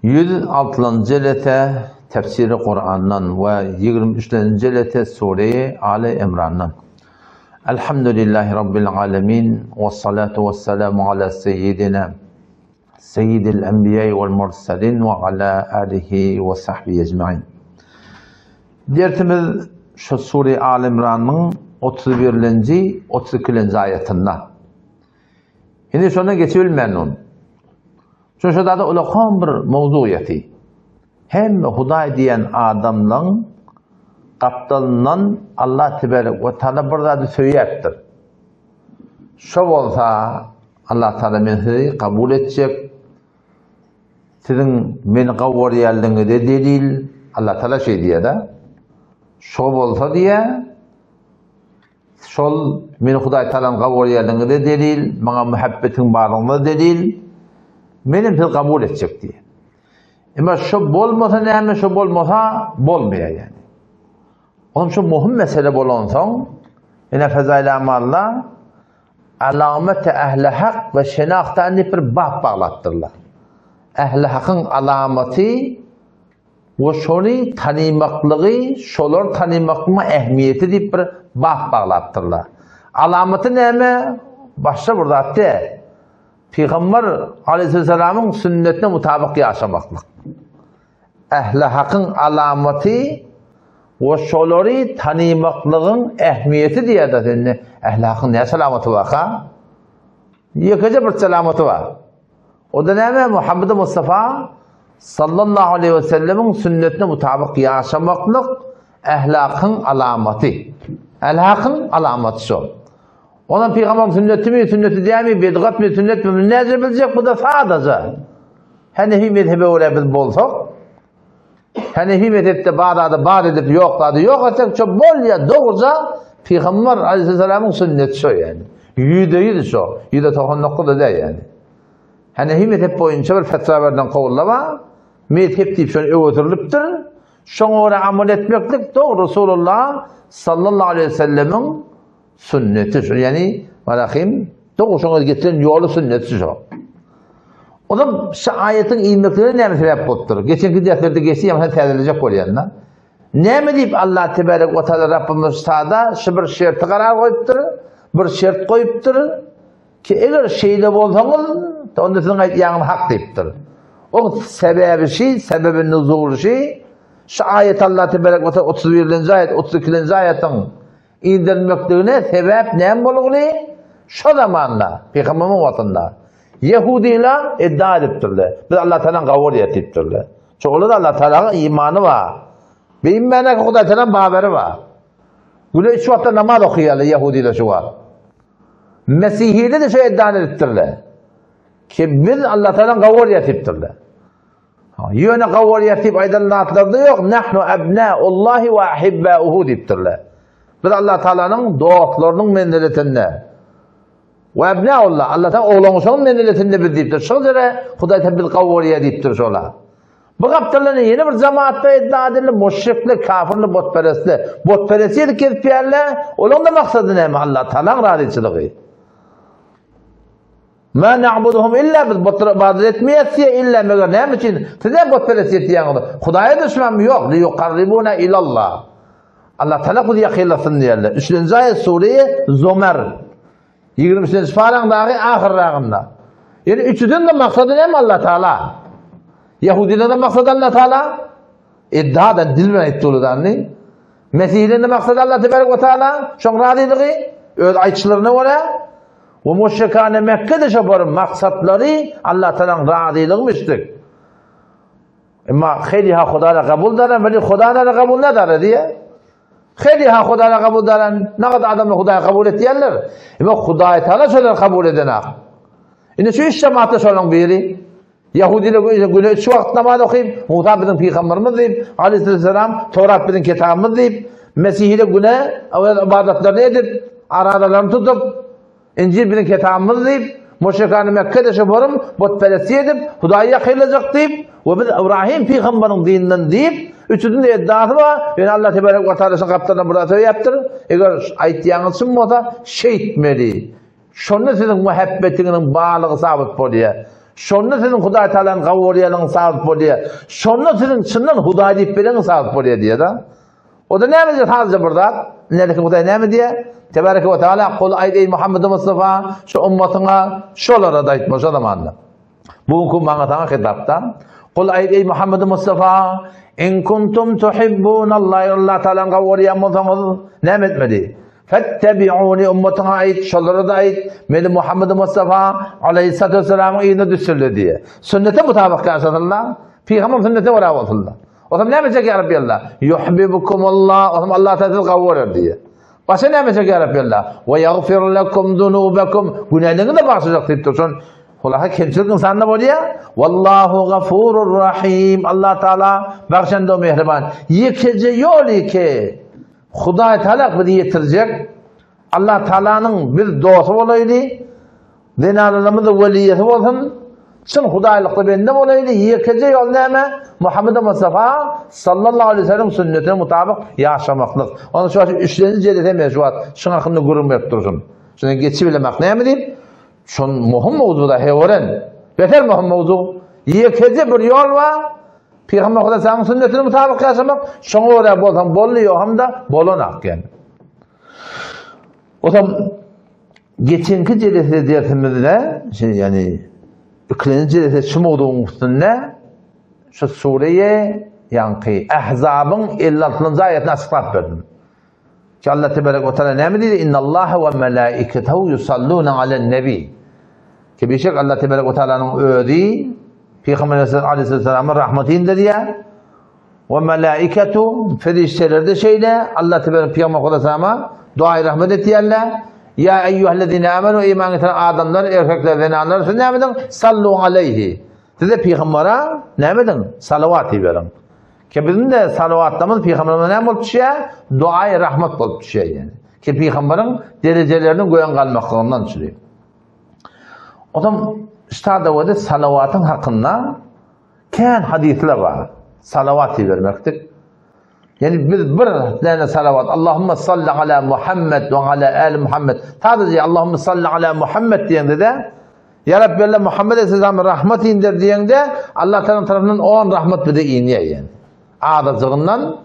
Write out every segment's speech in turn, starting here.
106. jelete tefsiri Kur'an'dan ve 23. jelete Sure-i Ali İmran'dan. Elhamdülillahi Rabbil alemin ve salatu ve selamu ala seyyidina seyyidil enbiyayı vel mursalin ve ala alihi ve sahbihi ecmain. Dertimiz şu Sure-i Ali İmran'ın 31. 32. ayetinde. Şimdi şuna geçebilmeyin onu. Çünkü şurada ulaqam bir mevzuyeti. Hem Huday diyen adamların kaptalından Allah tebarek ve teala burada söyleyecektir. Şu olsa Allah teala beni kabul edecek. Sizin beni kavur yerliğine de delil. Allah teala şey diye de. Şu olsa diye şol beni Huday teala'nın kavur yerliğine de delil. Bana muhabbetin bağlılığına delil. Benim fil kabul edecek diye. Ama şu bolmasa ne hemen şu bolmasa bolmuyor yani. Onun şu muhim mesele bolansan yine fezail amallah alameti ehli hak ve şenaktan bir bab bağlattırlar. Ehli hakkın alameti ve şunu tanımaklığı, şolar tanımaklığı ehmiyeti deyip bir bab bağlattırlar. Alameti ne hemen? Başta burada hatta Peygamber Aleyhisselam'ın sünnetine mutabık yaşamaklık. Ehli hakkın alameti ve şoları tanımaklığın ehmiyeti diye de ehli hakkın ne selameti var ha? Yıkıcı bir selameti var. O da ne? Muhammed Mustafa sallallahu aleyhi ve sellem'in sünnetine mutabık yaşamaklık ehli hakkın alameti. Ehli hakkın alameti şu. Ondan Peygamber sünneti mi, sünneti değil mi, bidgat mi, sünnet mi, ne bilecek bu da sadece. Hanefi mezhebi oraya biz bolsak, Hanefi mezhepte bağdadı edip yokladı, yok artık çok bol ya doğruca Peygamber Aleyhisselam'ın sünneti şu yani. %100 şu, %99 da değil yani. Hanefi mezhep boyunca bir fetvalardan kovullama, mezhep deyip şunu öğütürülüptür, şunu oraya amel etmeklik doğru Resulullah sallallahu aleyhi ve sellem'in sünneti şu. Yani bakayım doğuşuna getiren yolu sünneti şu. O da şu ayetin ilmekleri ne mi sebep oldu? Geçenki derslerde geçti ama tezelilecek oluyanlar. Ne mi deyip Allah tebarek ve teala Rabbimiz sağda şu bir şerti karar koyuptur, bir şert koyuptur ki eğer şeyde bolsanız onda sizin aytyanın hak deyiptir. O sebebi şey, sebebinin nuzulu şey şu ayet Allah tebarek ve teala 31. ayet, 32. ayetin indirmekliğine sebep ne bolugly? Şu zamanla Peygamber'in vatında Yahudiler iddia ediptirler. Biz Allah Teala'nın kabul etiptirler. Çoğulu da Allah Teala'nın imanı var. Benim bana Huday Teala'nın haberi var. Güle şu vakta namaz okuyorlar Yahudiler şu var. Mesihide de şey iddia ediptirler. Ki biz Allah Teala'nın kabul etiptirler. Yöne kabul etip aydınlatlarda yok. Nahnu ebnâullahi ve ahibbâuhu deyiptirler. Biz Allah Teala'nın doğatlarının mendeletinde. Ve ebnâullah, Allah Teala oğlanışının mendeletinde bir deyiptir. Şu üzere Huday Teala bil kavvaliye deyiptir şola. Bu kaptanların yeni bir cemaatta iddia edilir. Müşrikli, kafirli, botperestli. Botperestli kirpiyerle, onun da maksadı ne mi? Allah Teala'nın radiyçiliği. Ma na'buduhum illa biz ibadet etmeyesiye illa meğer ne için? Size botperestli diyanı. Hudaya düşman mı? Yok. Liyukarribuna ilallah. Allah Teala kudu yakılasın diyorlar. 3. ayet Sure-i Zümer. 23. farandaki ahirrağında. Yani üçüden de maksadı ne mi Allah Teala? Yahudilerin de maksadı Allah Teala. İddiadan dilmen ettiğinden ne? Mesihlerin de maksadı Allah Tebarek ve Teala. Şun radiliği. Öyle ayçılarına göre. Ve müşrikane Mekke'de şabarın maksatları Allah Teala'nın radiliğiymiştik. Ama kheliha Khuda'la kabul deren, veli Khuda'la kabul ne der diye. Kheliha Khuda'la kabul deren, ne kadar adamla Khuda'yı kabul et diyenler. Ama Khuda'yı Teala şöyle kabul edenek. Yine şu iş cemaatte şöyle biri. Yahudiyle güne şu vakit namaz okuyup, Musa bizim Peygamberimiz deyip, Aleyhisselam, Tevrat bizim kitabımız deyip, Mesih'yle güne ibadetlerini edip, aralarını tutup, İncil bizim kitabımız deyip, müşrikane Mekke'de şabarım, botperesti edip, Huda'yı yakılacak deyip, ve biz İbrahim Peygamber'in dininden deyip, üçüncü de iddiası var. Yani Allah Tebarek ve Teala'sının kaptanına burada söyle yaptırır. Eğer ayetyanısın mı o da şey etmeli. Şunu sizin muhabbetinin bağlılığı sabit oluyor. Şonda senin Hudaý Taala'nın gawuryalygyň sabit bolýar. Şonda senin çyndan Hudaý diýip beren sabit bolýar diýär da. O da näme diýär hazır burada? Nädeki Hudaý näme diýär? Tebareke we Taala kul aýdy Muhammed Mustafa şu ummatyňa şolara da aýtma şu zamanda. Bugunky maňa taňa hitapda kul aýdy Muhammed Mustafa in kuntum tuhibbunallaha Allah Taala'nın gawuryan bolsaňyz näme etmedi? Fettebi'uni ummatyňa aýt şolara da aýt meni Muhammed Mustafa aleyhissalatu vesselamyň ýylyna düşürli diye. Sünnete mutabak yaşadyllar. Peygamber sünnete wara boldylar. O zaman näme çeker Rabbi Allah? Yuhibbukumullah. O zaman Allah Taala gawurar diye. Başa näme çeker Rabbi Allah? Ve yaghfir lekum zunubakum. Günahlarını da bağışlayacak diýip dursun. Hulaha kemçilik insanda bolýar. Wallahu gafurur rahim. Allah Taala bagşanda mehriban. Yekece ýol iki. Hudaý Taala bizi ýetirjek. Allah Taala'nın bir dostu bolaydy. Dinarlarymyň weliyeti bolsun. Şun Hudaýlykda bende bolaydy. Yekece ýol näme? Muhammed Mustafa sallallahu aleyhi ve sellem sünnetine mutabık yaşamaklyk. Onu şu üçlenji jelete mewzuat. Şuň hakynda görünmep dursun. Şuna geçip bilemek näme diýip? Şun muhim mewzuda heworen. Beter muhim mewzu. Yekece bir ýol var. Peygamber Hudaýyň sünnetine mutabık yaşamak. Şoňa göre bolsam bolýar hamda bolanak yani. O zaman geçenki jelete dersimizde yani ikinci jelete şu mewzuň üstünde şu sureye yankı Ahzab'ın 56. ayetini açıklap verdim. Ki Allah Tebarek ve Teala näme diýdi? İnnallaha ve melaiketehu yusalluna alen nebi. Ki beşek Allah Tebarek ve Teala'nın öýdi Peygamber Aleyhisselam'a rahmetindir diye. Ve melaiketu ferişteler de şeyle Allah Tebarek Peygamber Aleyhisselam'a duayı rahmet etdiler. Ya eyyühellezine amenu iman eten adamlar, erkekler, zenanlar siz näme edin? Sallu aleyhi. Size Peygamber'e näme edin? Salavat verin. Ki bizim de salavatlarımız Peygamber'e näme bolup düşýär? Duayı rahmet bolup düşýär yani. Ki Peygamber'in derejelerini goýan galmaklygyndan düşýär. Adam istada ve salavatın hakkında kän hadisler var. Salavat vermektik. Yani biz bir tane salavat Allahümme salli ala Muhammed ve ala ali Muhammed. Sadece Allahümme salli ala Muhammed diyende de Ya Rabbi Allah Muhammed Aleyhisselam'a rahmet indir diyende Allah Teala tarafından 10 rahmet bize iniyor yani. Adacığından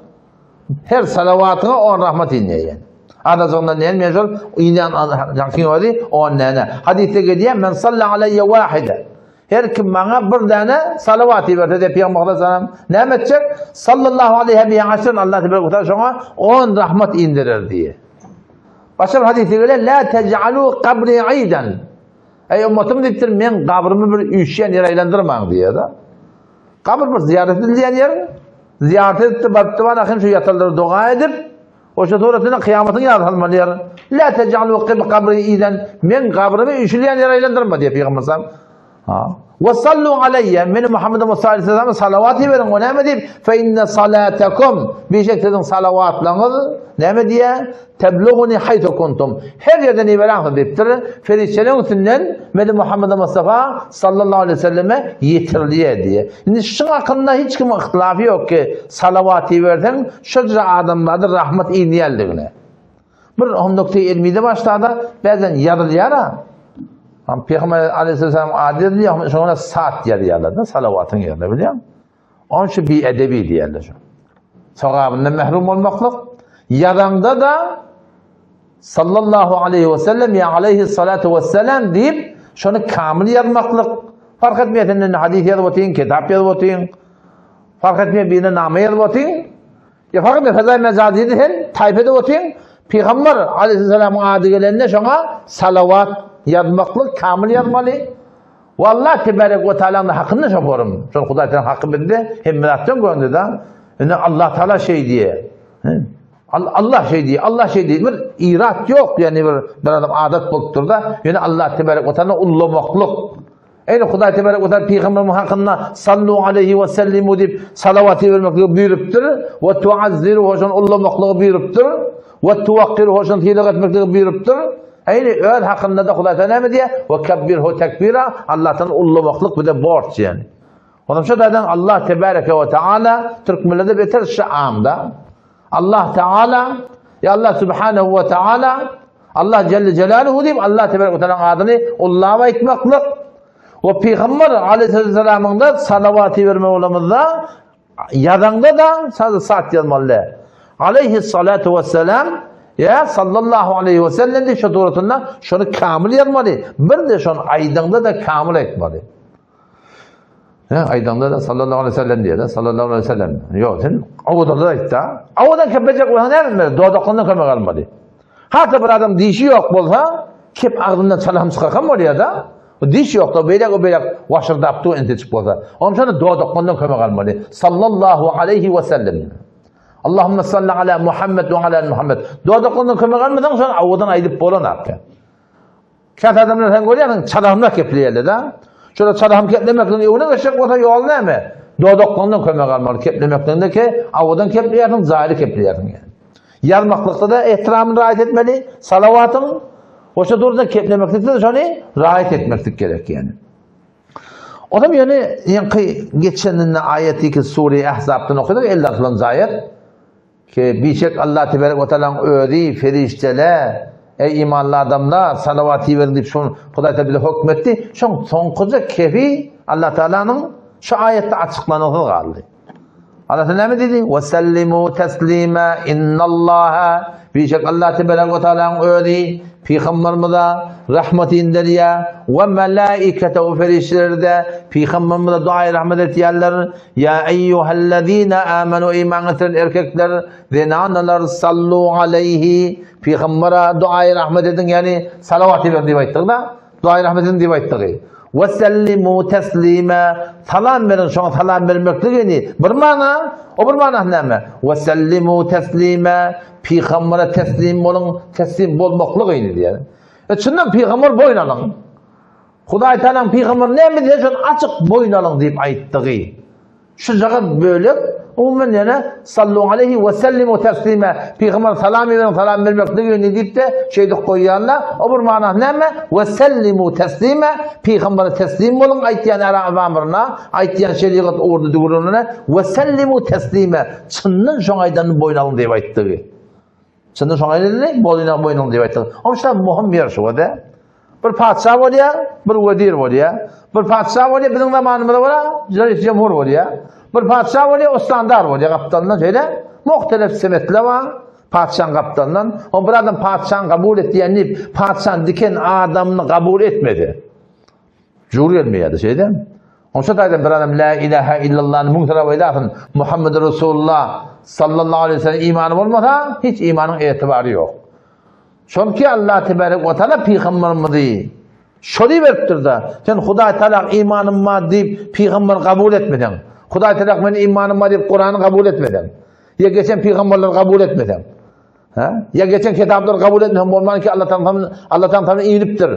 her salavatına 10 rahmet iniyor yani. Adacığından ne mecbur inen yakin var 10 tane. Hadiste geliyor men salli aleyye vahide. Her kim bana bir tane salavat verdi de Peygamber Aleyhisselam ne edecek? Sallallahu aleyhi ve sellem Allah Teala şuna 10 rahmet indirir diye. Başka bir hadiste geliyor la tec'alu kabri iden. Ey ümmetim deyiptir men kabrımı bir üşüyen yere aylandırmam diye da. Kabr bir ziyaret edilen yer. Ziyaret etti battıvan akın şu yatarları dua edip o şu sonrasında kıyametin yaratılmalı yer. La tec'alu kabri iden. Men kabrımı üşüyen yere aylandırma diye Peygamber sallallahu ve sallu aleyye men Muhammed Mustafa Aleyhisselam'a salavatı verin o näme deyip fe inne salatakum bir şekilde salavatlarınız näme diye tebluguni haytu kuntum her yerden ibaret deyiptir feriştelerin üstünden men Muhammed Mustafa sallallahu aleyhi ve selleme yetirliye diye. Şimdi şu hakkında hiç kim ihtilafı yok ki salavatı versen şöyle adamlarda rahmet iniyeldiğine. Bir 10.20'de başlarda bazen yarılyara Peygamber Aleyhisselam adil diye şuna saat yarıyarlar da salavatın yerine biliyor musun? Onun için bir edebi diyorlar şu. Sevabından mehrum olmaklık. Yaranda da sallallahu aleyhi ve sellem ya aleyhissalatu vesselam deyip şunu kamil yazmaklık. Fark etmiyor senin hadis yazıp otayın, kitap yazıp otayın. Fark etmiyor birine name yazıp otayın. Ya fark etmiyor fezai mecazi değil, tayfede otayın. Peygamber Aleyhisselam'ın adı gelenine şuna salavat yazmaklık, kamil yazmalı. Vallahi Tebarek ve Teala'nın hakkını şopurum. Çünkü Hudaý Teala hakkı bildi, hemmelattan göndü da. Yani Allah Teala şey diye. Allah şey diye, Allah şey diye. Bir irat yok yani bir adam adet buluttur da. Yani Allah Tebarek ve Teala ullamaklık. Yani Hudaý Tebarek ve Teala Peygamber'in hakkında sallu aleyhi ve sellimu deyip salavatı vermekliği buyuruptur. Ve tuazziru hoşun ullamaklığı buyuruptur. Ve tuvakkiru hoşun hilag etmekliği buyuruptur. Aynı öğün hakkında da Hudaý Teala ne diye? Ve kebbirhu tekbira Allah'tan ullamaklık bir de borç yani. Onun için Allah Tebareke ve Teala Türk milleti beter şaamda. Allah Teala ya Allah Subhanahu ve Teala Allah Celle Celaluhu deyip Allah Tebareke ve Teala'nın adını ullama etmeklik. O Peygamber aleyhisselam'ın da salavatı verme olamızda yazanda da sadece saat yazmalı. Aleyhissalatu vesselam ya sallallahu aleyhi ve sellem de şu doğrultusunda şunu kamil yazmalı. Bir de şunu aydında da kamil etmeli. Aydında da sallallahu aleyhi ve sellem diye de sallallahu aleyhi ve sellem. Yok sen avuda da etti. Avudan kepecek olan ne mi? Doğdaklarından kime kalmadı. Hatta bir adam dişi yok bolsa kep ağzından çalam çıkarkan var ya da o dişi yok da böyle vaşırdaptı ente çık bolsa. Onun için doğdaklarından kime kalmadı. Sallallahu aleyhi ve sellem. Allahümme salli ala Muhammed ve ala Muhammed. Doğdaklarından kime kalmadan sonra avudan aydıp bolan arka. Kat adamlar sen görüyorsun çalamla kepleyerler de. Şöyle çalam keplemekten yoluna geçecek olsa yol ne mi? Doğdaklarından kime kalmadı. Keplemekten de ki avudan kepleyersin, zahiri kepleyersin yani. Yazmaklıkta da ihtiramını riayet etmeli, salavatın, hoşça doğrudan keplemeklikte de şunu riayet etmeklik gerek yani. O da yani geçeninde ayeti ki Sure-i Ahzab'dan okuduk, 56. ayet ki birçok Allah Tebarek ve Teala'nın öğreti, ferişteler, ey imanlı adamlar, salavatı verin deyip şunu Kuday Teala hükmetti. Şunun sonkuca kefi Allah Teala'nın şu ayette açıklanığı kaldı. Allah Teala ne dedi? وَسَلِّمُوا تَسْلِيمًا اِنَّ اللّٰهَ birçok Allah Tebarek ve Teala'nın öğreti, Peygamberimize rahmetinde diye ve melaiketehu feriştelerde Peygamberimize duayı rahmet et yerler. Ya eyyühellezine amenu iman eden erkekler ve analar sallu aleyhi Peygamber'e duayı rahmet edin yani salavat edin diye ayettik da duayı rahmet edin diye ayettik. Ve sellimu teslime salam verin şuna salam vermekliğini bir mana o bir mana ne mi? Ve sellimu teslime Peygamber'e teslim olun teslim olmaklığını diye. Şundan Peygamber boyun alın. Huday Teala'nın Peygamber ne mi diye şunu açık boyun alın deyip ayettiği. Şu zagat böyle umumen yani sallu aleyhi ve sellimu teslime Peygamber salam verin salam vermekliğini deyip de şeyde koyuyorlar. O bir mana ne mi? Ve sellimu teslime Peygamber'e teslim olun ayetiyen emrına ayetiyen şeriat ordu durumuna ve sellimu teslime çınının şu aydanın boyun alın deyip ayettiği. Çınının şu aydanın boyun alın deyip ayettiği. Ama işte muhim bir şey var da. Bir padişah var ya, bir vedir var ya. Bir padişah var ya, bizim zamanımızda var ya, cumhur var ya. Bir padişah var ya, o standart var ya, kaptandan şöyle. Muhtelif semetler var, padişahın kaptandan. O bir adam padişahın kabul etti yani, padişahın diken adamını kabul etmedi. Cumhur etmeyedi şeyden. Onun için bir adam, la ilahe illallah'ın muhtara ve ilahın, Muhammed Resulullah sallallahu aleyhi ve sellem imanı olmasa, hiç imanın itibarı yok. Çünkü Allah Tebarek ve Teala Peygamberimizi şöyle veriptir da sen Huday Teala imanım var deyip Peygamber kabul etmedin. Huday Teala benim imanım var deyip Kur'an'ı kabul etmedin. Ya geçen Peygamberleri kabul etmedin. Ya geçen kitapları kabul etmedin. Olman ki Allah'tan tanrı iyiliptir.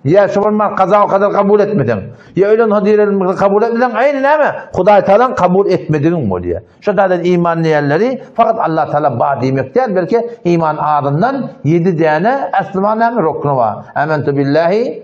Ya şu olman kaza o kadar kabul etmedin. Ya öyle hadireleri kabul etmedin. Aynı ne mi? Huday Teala kabul etmedin mi diye. Şu da iman yerleri fakat Allah Teala bağ demek değil. Belki iman ardından 7 tane esmanın ruknu var. Amentu billahi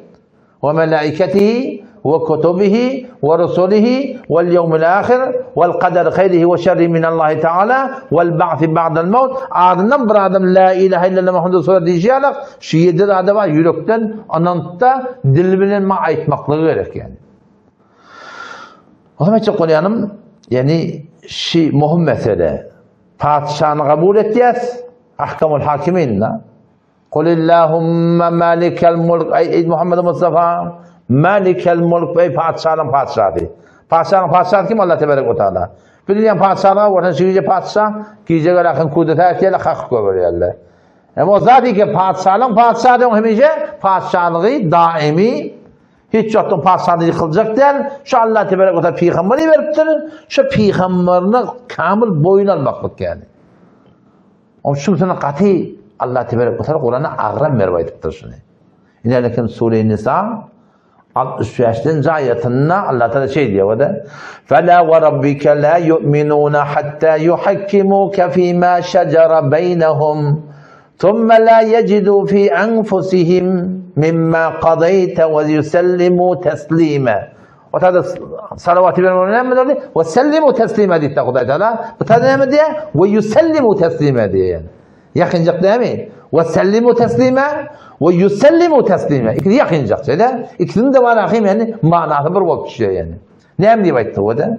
ve melaiketihi ve kutubihi ve rusulihi vel yevmil ahir vel kader hayrihi ve şerri minallahi teala vel ba'thi ba'del mevt. Ardından bir adam la ilahe illallah Muhammed Resulullah diyecek. Şu 7 adama yürekten anantta dil bilen aytmaklığı gerek yani. O zaman çok konuyanım yani muhim mesele. Padişahını kabul edeceğiz. Ahkamul hakiminle. Kulillahumma malikel mulk ey Muhammed Mustafa malikel mulk ey padişahın padişahı. Padişahın padişahı kim? Allah Tebarek ve Teala. Bildiğin padişahına varsa şiice padişah giyecek lakın kudreti erkeğiyle hak koyuyorlar. Ama o zaten ki padişahın padişahı hemice padişahlığı daimi hiç yoktan padişahı yıkılacak değil. Şu Allah Tebarek ve Teala peygamberi veriptir. Şu peygamberine kamil boyun almaklık yani. O şu sana katı Allah Tebarek ve Teala Kur'an'a ağram vermeyiptir şunu. İlerlekin Sure-i Nisa 65. ayetinde Allah Teala şey diyor da فَلَا وَرَبِّكَ لَا يُؤْمِنُونَ حَتَّى يُحَكِّمُوكَ فِي مَا شَجَرَ بَيْنَهُمْ ثُمَّ لَا يَجِدُوا فِي أَنفُسِهِمْ مِمَّا قَضَيْتَ وَيُسَلِّمُوا تَسْلِيمًا. O tadı salavatı vermenin ne dedi? وَسَلِّمُوا تَسْلِيمًا diye Kuday Teala. Bu tadı ne diye? وَيُسَلِّمُوا تَسْلِيمًا diye yani. Yakıncak değil mi? Ve sellimu teslime ve yusellimu teslime. İkisi yakınacak şeyde. İkisinin de var akım yani manası bir olup düşüyor yani. Ne hem diye ayıttı o da?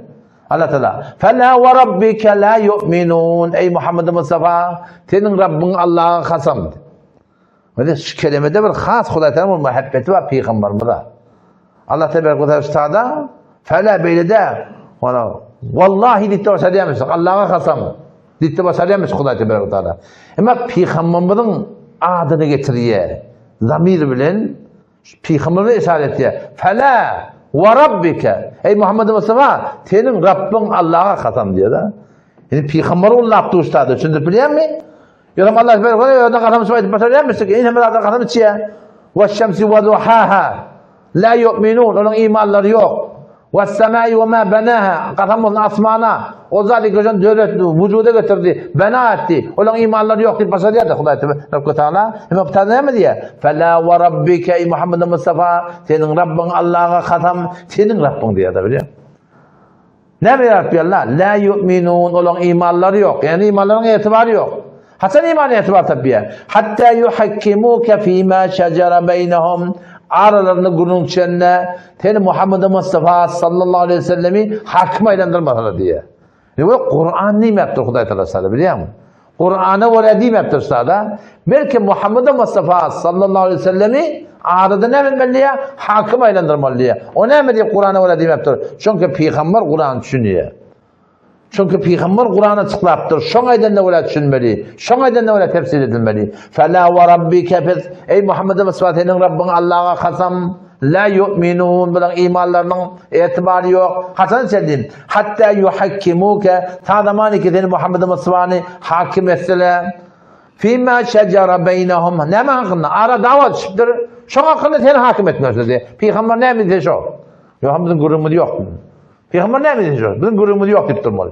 Allah Teala. فَلَا وَرَبِّكَ لَا يُؤْمِنُونَ. Ey Muhammed Mustafa, senin Rabbin Allah'a kasam. Ve şu kelimede bir has Huday Teala'nın muhabbeti var Peygamberimize. Allah Teala فَلَا böyle de vallahi ditte başa diyemezsin. Allah'a kasam. Ditte başa diyemezsin Huday Teala. Ama Peygamberimizin adını getiriyor. Zamir bilen Peygamberimize işaret ediyor. فَلَا وَرَبِّكَ. Ey Muhammed Mustafa, senin Rabbin Allah'a kasam diyor da. Yani Peygamber onun yaptığı ustadı. Şimdi biliyor musun? Yorum Allah böyle koyuyor. Oradan kasam söyleyip başarıya mısın? İnhem Allah'tan kasam içiyor. وَالشَّمْسِ وَضُحَاهَا لَا يُؤْمِنُونَ. Onun imanları yok. وَالسَّمَاءِ وَمَا بَنَاهَا. Kasamın asmana. O zaten gözün devletli, vücuda getirdi. Bena etti. Onun imanları yok diye başarıya da Huday Teala. Ama bu tane mi diye? فَلَا وَرَبِّكَ. Ey Muhammed Mustafa, senin Rabbin Allah'a kasam. Senin Rabbin diye de biliyor. Ne mi yapıyor Allah? لَا يُؤْمِنُونَ. Onun imanları yok. Yani imanların itibarı yok. Hasan iman itibar tabiye. Hatta yuhakkimuke fîmâ şecere beynehum. Aralarını gurunçenle seni Muhammed Mustafa sallallahu aleyhi ve sellemi hakim aylandırmalı diye. Yani Kur'an ne yaptır Huday Teala sana biliyor musun? Kur'an'a öyle değil mi yaptır sana? Belki Muhammed Mustafa sallallahu aleyhi ve sellemi arada ne bilmeliye? Hakim aylandırmalıya. O ne mi diye Kur'an'a öyle değil mi yaptır? Çünkü Peygamber Kur'an düşünüyor. Çünkü Peygamber Kur'an'ı açıklayıptır. Şoňaýdan da öyle düşünmeli. Şoňaýdan da öyle tefsir edilmeli. Fela ve rabbike. Ey Muhammed Mustafa, senin Rabbin Allah'a kasam. La yu'minun. Bilen imanlarının itibarı yok. Hasan sellim. Hatta yuhakkimuke. Ta zamanı ki senin Muhammed Mustafa'nı hakim etseler. Fîmâ şecere beynehum. Ne hakkında? Ara dava düşüptür. Şoň hakkında seni hakim etmezler diye. Peygamber ne mi diye şo? Yok, bizim gururumuz yok. Peygamber ne mi diyor? Bizim gururumuz yok deyip durmalı.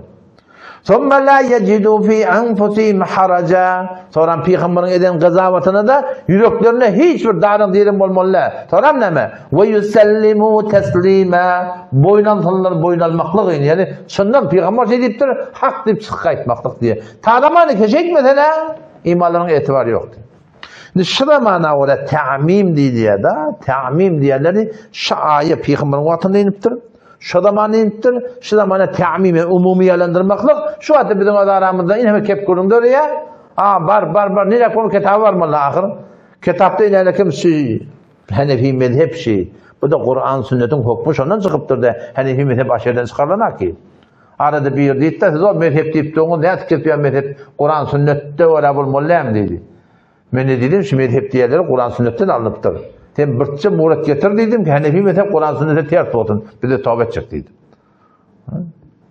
Sonra la yecidû fî enfusihim haraca. Sonra Peygamberin eden gazavatına da yüreklerine hiçbir darın diyelim olmalı. Sonra ne mi? Ve yusellimû teslîmâ. Boynalmaklık yani. Şundan Peygamber şey deyiptir, hak deyip sıkka etmaklık diye. Tağlamanı keşek mesela imanların etibarı yoktu. Şurada mana öyle ta'mim diye da, ta'mim diyenleri şu ayet Peygamberin vatında iniptir. Şu zaman iniptir, şu zaman ta'mimi, umumiyelendirmeklik. Şu hatta bizim aramızda ineme kep kurundur ya. Bar. Nile konu kitabı var mı ahir? Kitapta inele kimsi Hanefi mezhep şey. Bu da Kur'an sünnetin hukmu şundan çıkıptır da Hanefi mezhep aşırıdan çıkarlanak ki. Arada bir deyip de siz o mezhep deyip de onu ne etkilip ya mezhep Kur'an sünnette öyle bulmalıyım dedi. Ben ne dedim? Şu mezhep diyeleri Kur'an sünnetten alınıptır. Sen birçe murat getir dedim ki Hanefi mezhep Kur'an sünnete ters olsun. Bir de tövbe çık dedim.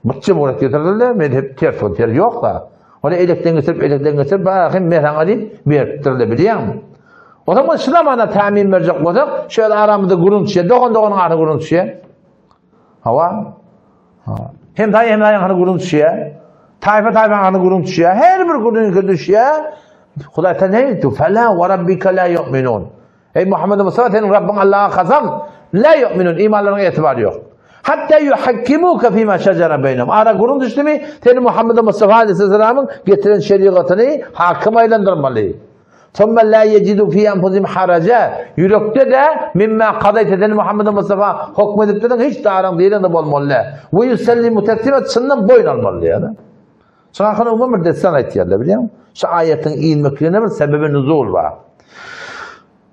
Birçe murat getirdiler, mezhep ters olsun. Yok da. Onu elekten getirip bakayım mehran deyip veriptirle biliyor musun? O zaman şu zamanda tamin verecek olsak, şöyle aramızda guruntuya, dokun ağrı guruntuya. Hava. Hem dayı ağrı guruntuya. Tayfa ağrı guruntuya. Her bir guruntuya. Huday Teala ne diyor? Fela ve rabbike la yu'minun. Ey Muhammed Mustafa, senin Rabbin Allah'a kasam. La yu'minun. İmanlarına itibarı yok. Hatta yuhakkimuke fîmâ şecere beynehum. Ara gurun düştü mü? Senin Muhammed Mustafa Aleyhisselam'ın getiren şeriatını hakim aylandırmalı. ثُمَّ لَا يَجِدُ فِي أَنْفُسِهِمْ حَرَجًا. Yürekte de mimma kadayt eden Muhammed Mustafa hükmedip de hiç darın değilin de olmalı. Ve yusellimu teslimet sından boyun almalı ya da. Sonra umum bir destan ayet yerler biliyor musun? Şu ayetin inmekliğine bir sebebi nuzul var.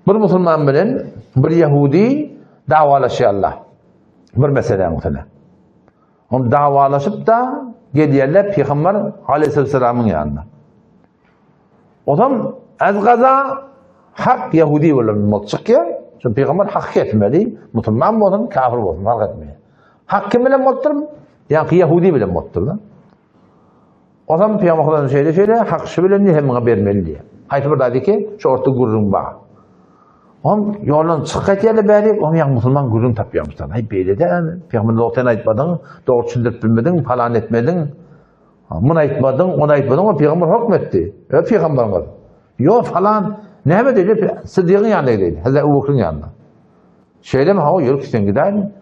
Bir Müslüman bilen bir Yahudi davalaşıyor Allah. Bir mesele muhtemelen. Onu davalaşıp da geliyorlar Peygamber Aleyhisselam'ın yanına. O zaman az gaza hak Yahudi olan çıkıyor. Çünkü Peygamber hak etmeli. Müslüman mı olsun, kafir mi olsun, fark etmiyor. Hak kim bile muttur? Yani Yahudi bile muttur. O zaman Peygamber'den şeyle hak şu bile niye hemen vermeli diye. Hayır burada dedi ki şu orta gururun var. Om yolun çıkıp yerle beri o yan Müslüman gururun tapıyormuşlar. Hayır böyle de Peygamber'den ortaya aytmadın, doğru sünnet bilmedin, falan etmedin. Bunu aytmadın, onu aytmadın ama Peygamber hükmetti. Evet Peygamber var. Yok falan. Ne mi dedi? Sıddık'ın yanına dedi. Hazreti Ebu Bekir'in yanına. Şeyle mi? Ha o yürü ki sen gidelim.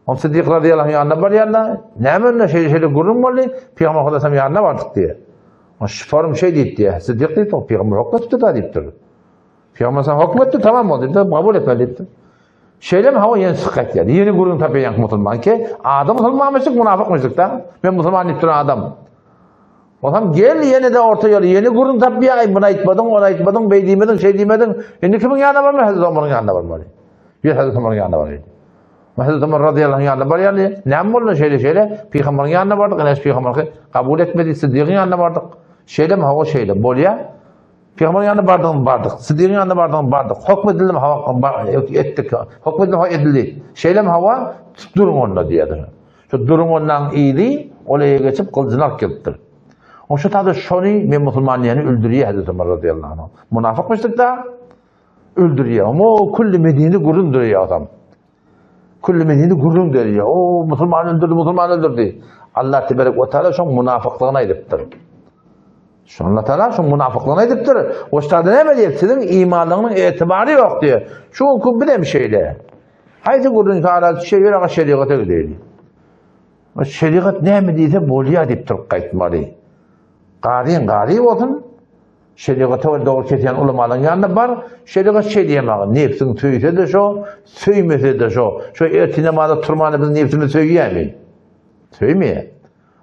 O Sıddık radıyallahu anh yanına var yanına. Ne mi önüne şeyle gururun var? Peygamber Aleyhisselam yanına vardık diye. Şifarım şey deyip diye. Sıddık deyip o peygamber hükmetti da deyiptir. Peygamber sana hükmetti tamam mı deyip kabul etme deyiptir. Şeyle mi hava yeni sıkıntı yani. Yeni gurun tabi yank Müslüman ki adam Müslümanmışlık münafıkmışlık da. Ben Müslüman deyip duran adam. O zaman gel yeni de orta yolu. Yeni gurun tabi ay buna itmedin, ona itmedin, bey demedin, şey demedin. Şimdi kimin yanında var mı? Hazreti Ömer'in yanında var mı? Bir Hazreti Ömer'in yanında var. Hazreti Ömer radıyallahu anh yanında var yani. Ne mi şeyle Peygamber'in yanına vardık. Enes Peygamber'i kabul etmedi. Sıddık'ın yanına vardık. Şeyle mi hava şeyle bolya. Peygamber'in yanına vardık. Sıddık'ın yanına vardık. Hükmedildi mi hava ettik. Hükmedildi mi edildi. Şeyle mi hava durun onunla diyedir. Şu durun ondan iyiliği olaya geçip kılıcınak kilittir. O şu tadı şunu men Müslümanlığını öldürüyor Hazreti Ömer radıyallahu anh. Münafıkmıştık da öldürüyor. Ama o kulli Medine gurun duruyor adam. Kulli Medine gurun duruyor. O Müslüman öldürdü. Allah tebarek ve teala şu münafıklığına ediptir. Şu Allah Teala şu münafıklığına ediptir. O ştada ne mi diyor? Sizin imanlığının itibarı yok diyor. Şu hukum bir de bir şeyle. Haydi gurun kâra şey yok şeriata gidiyor. Şeriat ne mi diyse bolya ediptir kayıtmalı. Gari olsun. Şeriata doğru kesen ulamaların yanında var. Şeriat şey diyemez. Nefsin tüyse de şu, söymese de şu. Şu ertinemada turmanı biz nefsini söyleyemeyiz. Söymeye.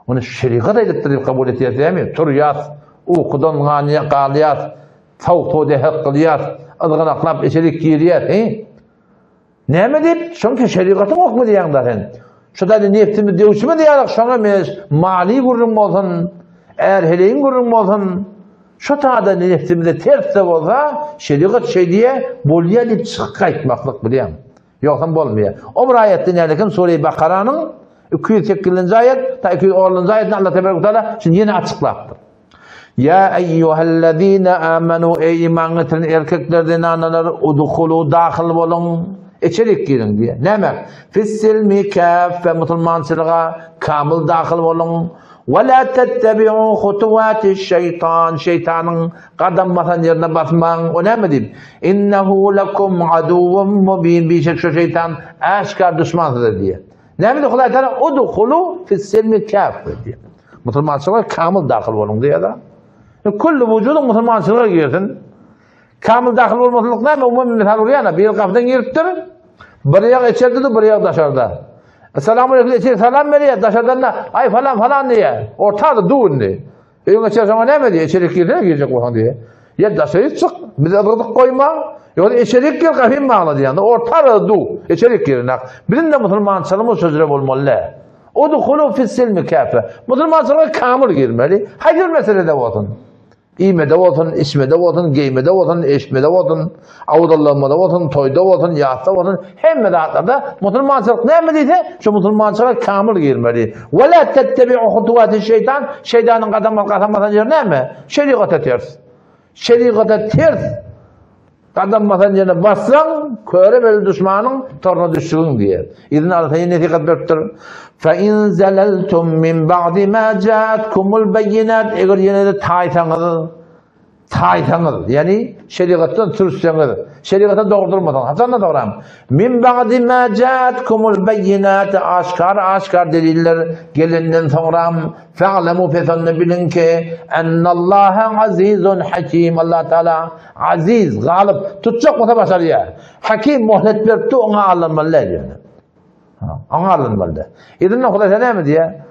Onu şeriat ediptir kabul ettiği Turiyat, uykudan qaliyat, tavtude haqqiyat, adğan aqlab eşelik giriyat. Ne mi deyip? Çünkü şeriatın hukmu diyen zaten. Şurada nefsimi devşimi diyerek şuna mali gurrum olsun, erheleyin gurrum olsun. Şu taada nefsimizde ters de olsa şeriat şey diye bolya deyip çıkka etmaklık biliyorum. Yoksa bolmuyor. O bir ayette neylekim Sure-i Bakara'nın 208. ayet, ta 210. ayetini Allah Tebarek ve Teala şimdi yine açıklattır. Ya eyyühellezine amenu ey iman getiren erkeklerden analar udhulu dahil olun. İçerik girin diye. Ne demek? Fissilmi kaffe Müslümançılığa kamil dahil olun. Ve la tettebi'u hutuvati şeytan. Şeytanın kadam yerine basman. O ne mi diyeyim? İnnehu lekum aduvun mubin. Bir şey şu şeytan aşkar düşmansıdır diye. Ne mi diyor Allah Teala? Udhulu fissilmi kaffe diye. Müslümançılığa kamil dahil olun diye da. Kullu vücudun Müslümançılığa girsin. Kamil dahil olmasılık ne mi? Umumi misal oluyor. Bir kapıdan giriptir. Bir yak içeride de bir yak dışarıda. Selamun aleyküm içeri selam veriyor. Dışarıdan da ay falan diye. Ortada duğun diye. Evin içeri sana ne mi diye. İçeri girdiğine girecek olan diye. Ya dışarı çık. Bize adırdık koyma. Yoksa içeri gir kafin bağlı diye. Ortada duğ. İçeri girinek. Birinde Müslümançılığımız sözüre olmalı. Udhulu fissilmi kâfe. Müslümançılığa kamil girmeli. Hayır meselede olsun. İyimede olsun, içmede olsun, giymede olsun, eşmede olsun, avudallanmada olsun, toyda olsun, yahta olsun, hem medatlarda Müslümançılık ne emrediyse şu Müslümançılığa kamil girmeli. Ve la tettebi'u hutuvati şeytan, şeytanın kadam yeri ne mi? Şeriata ters. Şeriata ters. Kadam yerine bassan, köre böyle düşmanın toruna düşsün diye. İzin Allah'ın netikat berktir. فَاِنْ زَلَلْتُمْ مِنْ بَعْدِ مَا جَاءَتْكُمُ الْبَيِّنَاتِ Eğer yine de taytanız, yani şeriattan türüseniz, şeriattan doğrulmadan, hasanla doğram. مِنْ بَعْدِ مَا جَاءَتْكُمُ الْبَيِّنَاتِ Aşkar deliller gelinden sonra فَعْلَمُوا فَثَنَّ bilin ki اَنَّ اللّٰهَ عَز۪يزٌ حَك۪يمٌ Allah Teala aziz, galip, tutacak mı da başarıya. Hakim muhlet verdi, ona alınmalı yani. Ona alınmalı. İzin Huda ne mi diye?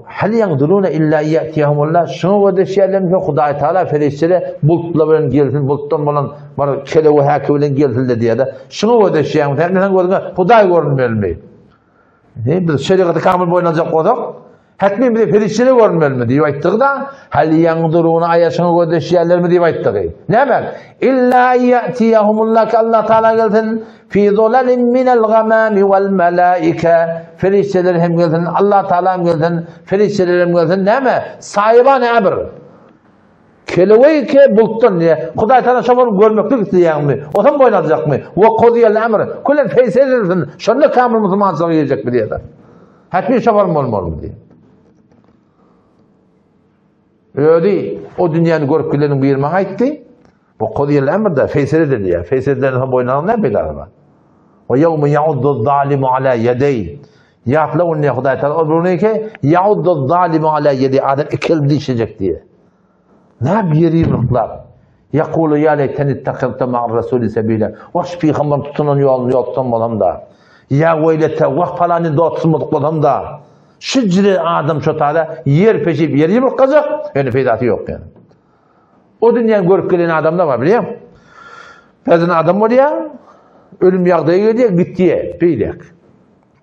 Hal yangduruna illa ya'tiyahumullah. Şunu ve de şeylerim ki Huda Teala ferişleri bulutla bilen gelsin, buluttan bilen var kelevi haki bilen gelsin diye de. Şunu ve de şeylerim ki neden gördün? Huda'yı görünmeli mi? Biz şeriatı kamil boyunacak olduk. Hatmi bir ferişleri görünmeli mi diye ayttık da hal yangduruna ayasını ve de şeylerim diye ayttık. Ne demek? İlla ya'tiyahumullah ki Allah Teala gelsin. Fi zulalin minel gamami vel melaike. Ferişteler hem gelsin, Allah Teala hem gelsin, ferişteler hem gelsin. Ne mi? Sahiban emir. Keleveyi ki buluttan diye. Huda Teala şoförü görmeklik isteyen mi? O zaman boynatacak mı? Ve kodiyel emir. Kullen feyselersin. Şöyle kamil Müslümançılığa girecek mi diye de. Hatmi şoförüm olmalı mı diye. Öyle değil. O dünyanın görüp gülenin bir yerine aitti. Bu kodiyel emir de feyselerdir diye. Feyselerden boynanan ne beyler var? وَيَوْمُ يَعُدُّ الظَّالِمُ عَلَى يَدَيْهِ Yahla onu ne Huda Teala o bunu ki يَعُدُّ الظَّالِمُ عَلَى يَدَيْهِ Adam ikildi işecek diye. Ne bir yeri mıklar. Yakulu ya leyten ittakılta ma'ar Resulü sebile. Vaş peygamber tutunan yol tutan olam da. Ya veylete vah falanı dağıtılmadık olam da. Şıcırı adam şotada yer peşip yer yımıkacak. Yani feydatı yok yani. O dünyanın görüp gelen adam da var biliyor musun? Bazen adam var ya, ölüm yağdıya geliyor, gittiye, beylek.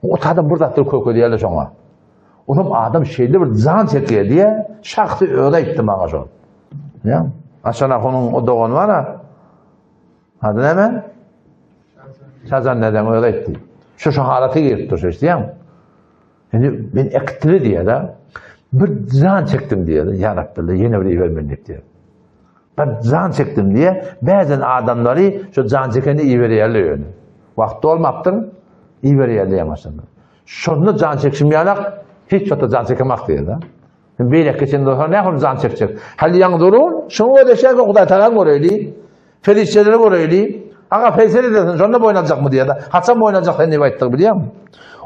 O adam burada koyuyor diyorlar sonra. Onun adam şeyde bir zan çekiyor diye, şahtı öyle ettim bana şu. Ya, aşağıda onun o doğan var ha. Adı ne mi? Şazan neden öyle etti. Şu halata girip işte ya. Yani ben ektiri diye de, bir zan çektim diye de, ya Rabbi, yine bir vermenlik diye. Ben can çektim diye bazen adamları şu can çekeni iyi veriyorlar. Vakti olmaktır, iyi veriyorlar. Şunu can çekişim yanak, hiç çota can çekemek diye de. Bir dakika sonra ne yapalım can çekecek? Hali yan durun, şunu ödeşecek o kadar talan göreyli, felişçeleri göreyli. Aga feyseli desin, şunu boynayacak mı diye de. Hasan boynayacak diye ne ettik biliyor musun?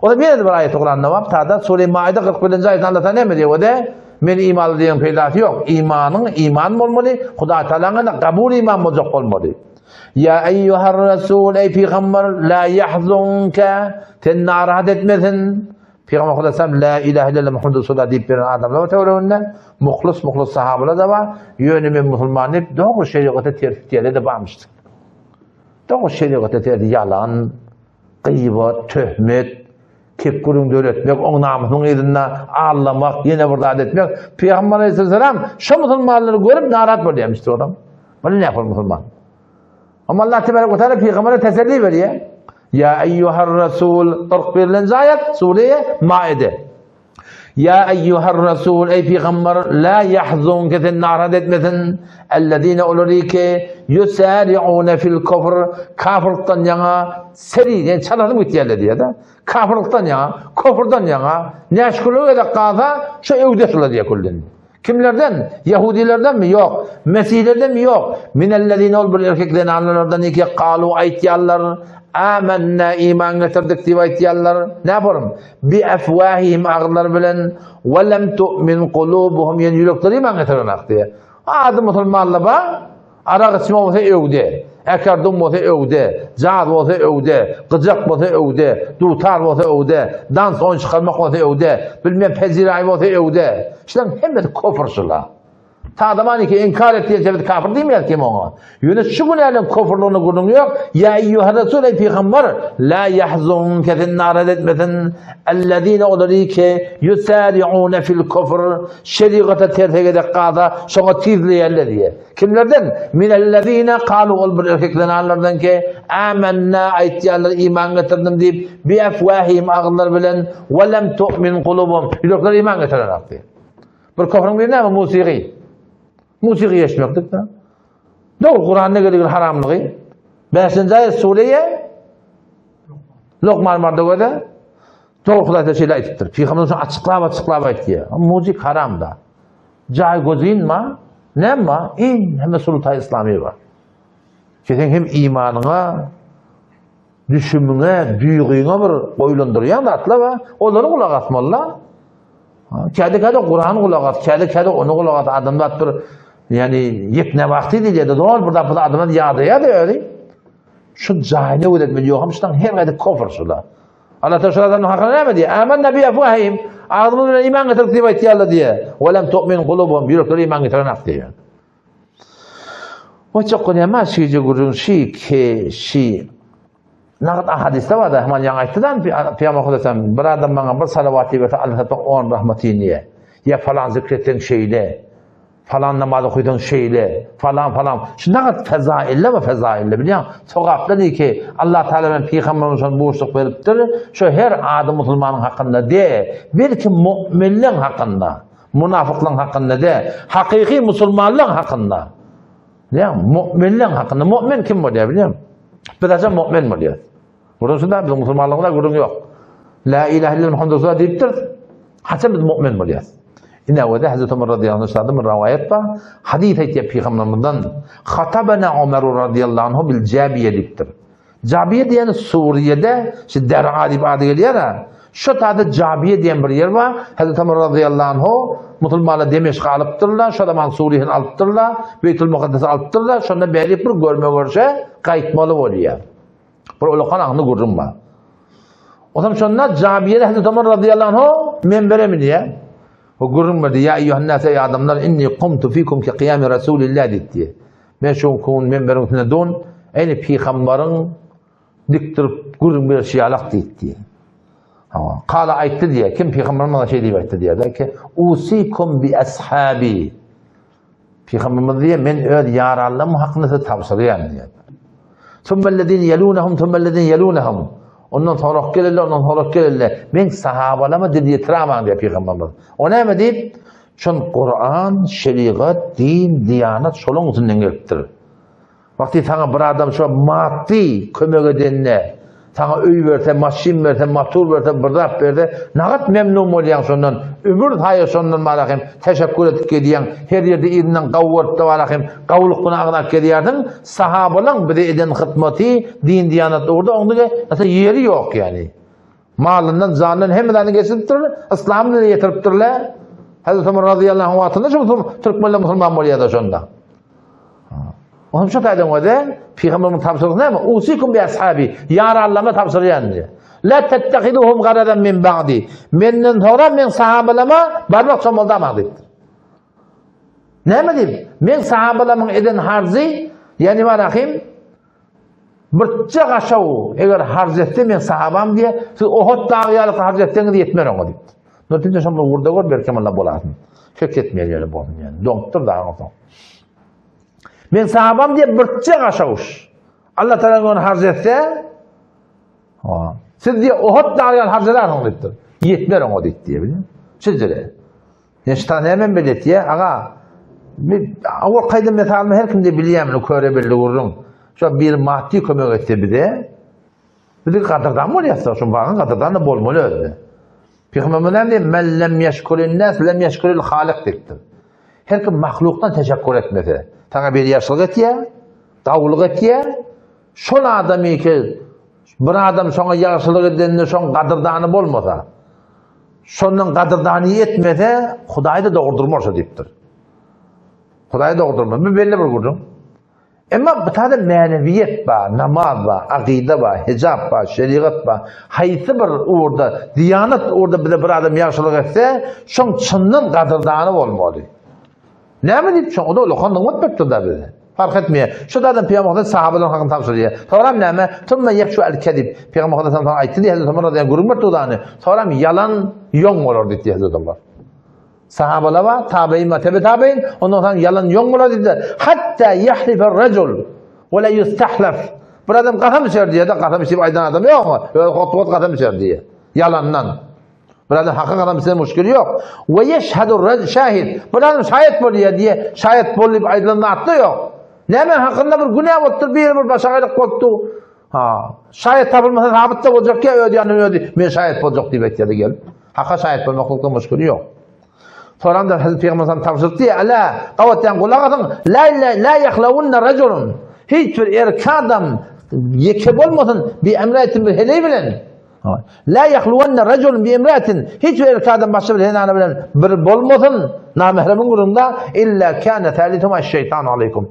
O da bir ayet Kur'an'da var. Tada Sure-i Maide 41. ayet anlatan ne mi diyor o da? Men iman diyen peydası yok. İman olmalı. Huda Teala'nın da kabul iman olacak olmalı. Ya eyyuhar Resul ey peygamber la yahzunke sen narahat etmesin. Peygamber Huda Selam la ilahe illallah Muhammed Resulullah deyip veren adamlar var teorunda. Muhlis sahabeler de var. Yönümün Müslüman hep doğru şeriatı tertipleri de varmıştır. Doğru şeriatı tertipleri yalan, gıybet, töhmet, kepkurun döretmek, onun namusunu elinden ağlamak, yine burada adetmek. Peygamber Aleyhisselam şu Müslümanları görüp narahat böyle demiştir adam. Bunu ne yapar Müslüman? Ama Allah Tebarek ve Teala Peygamber'e teselli veriyor. Ya eyyuhar Resul, ırk verilen ayet, Suriye Maide. Ya eyyuhar Resul, ey Peygamber, la yahzunke sen narahat etmesin. Ellezine olur ki yusari'une fil kufr, kafirlikten yana seri, yani çalarım gittiyerler diye de. Kafirlikten yana, kufurdan yana, neşkuluk edek kaza, şu evdesular diye kullun. Kimlerden? Yahudilerden mi? Yok. Mesihlerden mi? Yok. Minellezine ol bir erkeklerin anlarından iki kalu aytiyallar. Âmennâ iman getirdik diye aytiyallar. Ne yaparım? Bi efvâhihim ağırlar bilen ve lem tu'min kulubuhum yani yürekleri iman getirmek diye. Adı Müslümanla ba, arak ismi olsa evde. Ekerdum olsa evde, caz olsa evde, gıcak olsa evde, dutar olsa evde, dans on çıkarmak olsa evde, bilmem pezirai olsa evde. İşte hem de kofursular. Ta adamani ki inkar ettiği cevdet kafir değil mi ya kim ona? Yunus şu günlerden kofurluğunu kurduğun yok. Ya eyyuhar Resul ey peygamber la yahzun kesin narat etmesin. Ellezine olur ki yusari'une fil kufr şeriata terfik edek kaza şuna tizleyerler diye. Kimlerden? Minellezine kalu ol bir erkeklerin anlardan ki amennâ aytiyarlar iman getirdim deyip bi efvâhihim ağırlar bilen ve lem tu'min kulubum yürekler iman getirenek diye. Bir kofrun bir ne mi? Musiki. Musiki yaşamaktık da. Doğru Kur'an'da göre haramlığı. 5. ayet Suriye Lokman vardı öyle. Doğru Kuday'da şeyler etiptir. Peygamber'in açıklava etkiye. Müzik haram da. Cahil gözün ma? Ne ma? İn hem de sultan İslami var. Kesin hem imanına, düşünmüne, duyguğuna bir koyulunduruyan da atla var. Onları kulak atmalılar. Kedi Kur'an kulak at, kedi onu kulak at. Adamlar bir yani yekne vakti diye de doğru burada adamlar yağdıya da öyle. Şu cahile öğretmeni yok. Hamıştan her gayet kofursular. Allah Teala'nın hakkında ne diyor? Amen Nebi Efvahim. Ağzımızla iman getirdik diye ihtiyarla diye. Ve lem tu'min kulubum. Yürekleri iman getirenek diye. O çok önemli şeyce görün şey Naqat hadiste var da hemen yan aytıdan Peygamber Aleyhisselam bir adam bana bir salavatı verse Allah'tan 10 rahmetiniye. Ya falan zikrettiğin şeyle, falan namazı koyduğun şeyle, falan. Şu naqat fezaille ve fezaille biliyor musun? Sokakta diyor ki Allah Teala'nın Peygamberimizin boşluk veriptir. Şu her adı Müslümanın hakkında de, belki müminlerin hakkında, münafıklığın hakkında de, hakiki Müslümanlığın hakkında. Biliyor musun? Müminlerin hakkında. Mümin kim bu diyor biliyor musun? Birazca mümin mi diyor? Burası bizim Müslümanlığına görün yok. La ilahe illallah Muhammed Resulullah deyiptir. Hatta biz mümin mi diyor? Yine o da Hazreti Ömer radıyallahu anh'ın bir rivayet var. Hadis ediyor Peygamberimizden. Hatabana Ömer radıyallahu anh'u bil Cabiye deyiptir. Cabiye diyen Suriye'de işte Der'a deyip adı geliyor ya. Şu tadı Cabiye diyen bir yer var. Hazreti Ömer radıyallahu anhu Musulmanlar Demeşk'e alıptırlar. Şurada Mansuriye'ni alıptırlar. Beytül Mukaddes'i alıptırlar. Şunda beri bir görme görse kayıtmalı oluyor. Bir ulukan ağını görürüm var. O zaman şunda Cabiye'de Hazreti Ömer radıyallahu anhu menbere mi diye? O görürüm var diye. Ya eyyühen nâse ey adamlar inni kumtu fikum ki kıyami Resulillah diye. Ben şu kun menberin üstüne don. Aynı peygamberin diktirip görürüm bir şey alak diye. Kala aytti diye. Kim peygamberimiz bana şey diye aytti diye. Der ki usikum bi ashabi. Peygamberimiz diye men öz yararlığım hakkınızı tavsiyem diye. Thummellezine yelunhum thummellezine yelunhum. Ondan sonra gelirler, ondan sonra gelirler. Men sahabalama dediği travman diye peygamberimiz. O ne mi deyip? Çün Kur'an, şeriat, din, diyanet şolun üzerinden geliptir. Vakti sana bir adam şu maddi kömek edenine, sana öy verse, maşin verse, motor verse, bırdap verse, nagat memnun olayan sondan, ömür hayır sondan malakım, teşekkür edip gidiyen, her yerde irinden kavurtta malakım, kavulukuna ağınak gidiyordun, sahabalan bir de eden hıtmati, din, diyanet orada, onda nasıl yeri yok yani. Malından, zanından hemelerini getiriptirler, İslam'ını getiriptirler. Hazreti Ömer radıyallahu anh atında şu Türkmenle Müslüman oluyor da sonda. Onun şu taydan o da Peygamber'in tavsiyesi ne mi? Usikum bi ashabi. Yararlama tavsiyen diye. La tettehiduhum garadan min ba'di. Menden sonra men sahabalama barmak çomaldama dedi. Ne mi diyeyim? Men sahabalamın eden harzı yani marahim birçe aşağı eğer harz etse men sahabam diye siz Uhud dağıyalık harz ettiğiniz yetmer ona dedi. Notince şamla vurda gör belki Allah bolasın. Şek etmeyen yani bu yani. Doktor da anlatım. Men sahabam diye birçe aşağış. Allah Teala onu harz etse siz diye Uhud dağıyan harcılar onu dedi. Yetmer ona dedi diye biliyor musun? Sizlere. Neştan hemen belirtti ya. Ağa o kaydı metalimi her kim de biliyem köre belli vururum. Şu bir maddi kömek etti bir de. Bir de kadırdan mı oluyorsa şu bakın kadırdan da bol bol öldü. Peygamber'den de men lem yeşkurun nas lem yeşkurul halik dedi. Her kim mahluktan teşekkür etmese. Sana bir yaşlılık et ya, davuluk et ya. Şol adamı ki bir adam sana yaşlılık edenine son kadırdanı olmasa, sonun kadırdanı etmese, Hudayı da doğurdurmazsa deyiptir. Hudayı doğurdurmaz. Ben belli bir kurdum. Ama bir tane meneviyet var, namaz var, akide var, hicab var, şeriat var. Haysi bir orada, diyanet orada bir adam yaşlılık etse, son çınının kadırdanı olmalı. Ne mi deyip? O da lokanlık mutbektir da bize. Fark etmiyor. Şu da adam Peygamber'den sahabadan hakkını tavsiye. Sonra ne mi? Tümme yekşu el-kedib. Peygamber'den sana aytti diye Hazreti Ömer'den gurur tutanı. Sonra yalan yon olur dedi Hazreti Ömer. Sahabalar var, tabi'in ve tabi'in. Ondan sonra yalan yon olur dediler. Hatta yahlifer recul ve la yustahlaf. Bir adam kasam içer diye de kasam içip aydan adam yok mu? Öyle kot kasam içer diye. Yalandan. Bir adam hakkı kadar bir müşkülü yok. Ve yeşhedur şahid. Bir adam şahit buluyor diye şahit bulup aydınlığı attı yok. Ne mi hakkında bir günah ottur bir başarılık koptu. Şahit tapılmasa sabit de olacak ya ödü yanı ödü. Ben şahit olacak diye bekledi gel. Hakka şahit bulmaklıkta müşkülü yok. Sonra da Hazreti Peygamber'den tavsiye etti. Ala kavvetten kulak atın. La yahlavunna raculun. Hiçbir erkek adam yekeb olmasın bir emretin bir heleyi bilen. La yahluvanna raculun bi imratin. Hiç erkek adam başka bir henane bilen bir bolmasın namehremin kurunda illa kana thalithuma şeytan aleykum.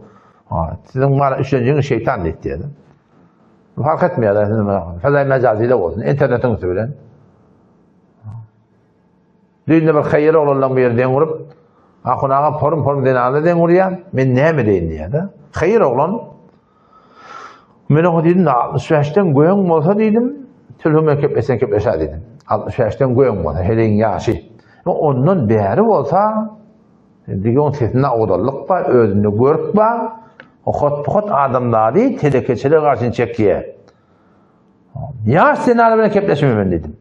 Sizin bana üçüncünüz şeytan dedi diye. Fark etmiyor. Fazla mecaziyle olsun. İnternetin söylen. Düğünde bir hayır olanlar bir yerden vurup akınağa porum denağında den vuruyan ben ne mi deyin diye de. Hayır olan ben o dedim 65'ten goyun olsa dedim tülhüme köpleşe dedim. 65'ten goyun olsa heleyin yaşı. Onun beri olsa diğer sesinde odallık var, özünü görüp var. O hot adamları telekeçele karşın çekiyor. Yaş senaryo'na köpleşmem dedim.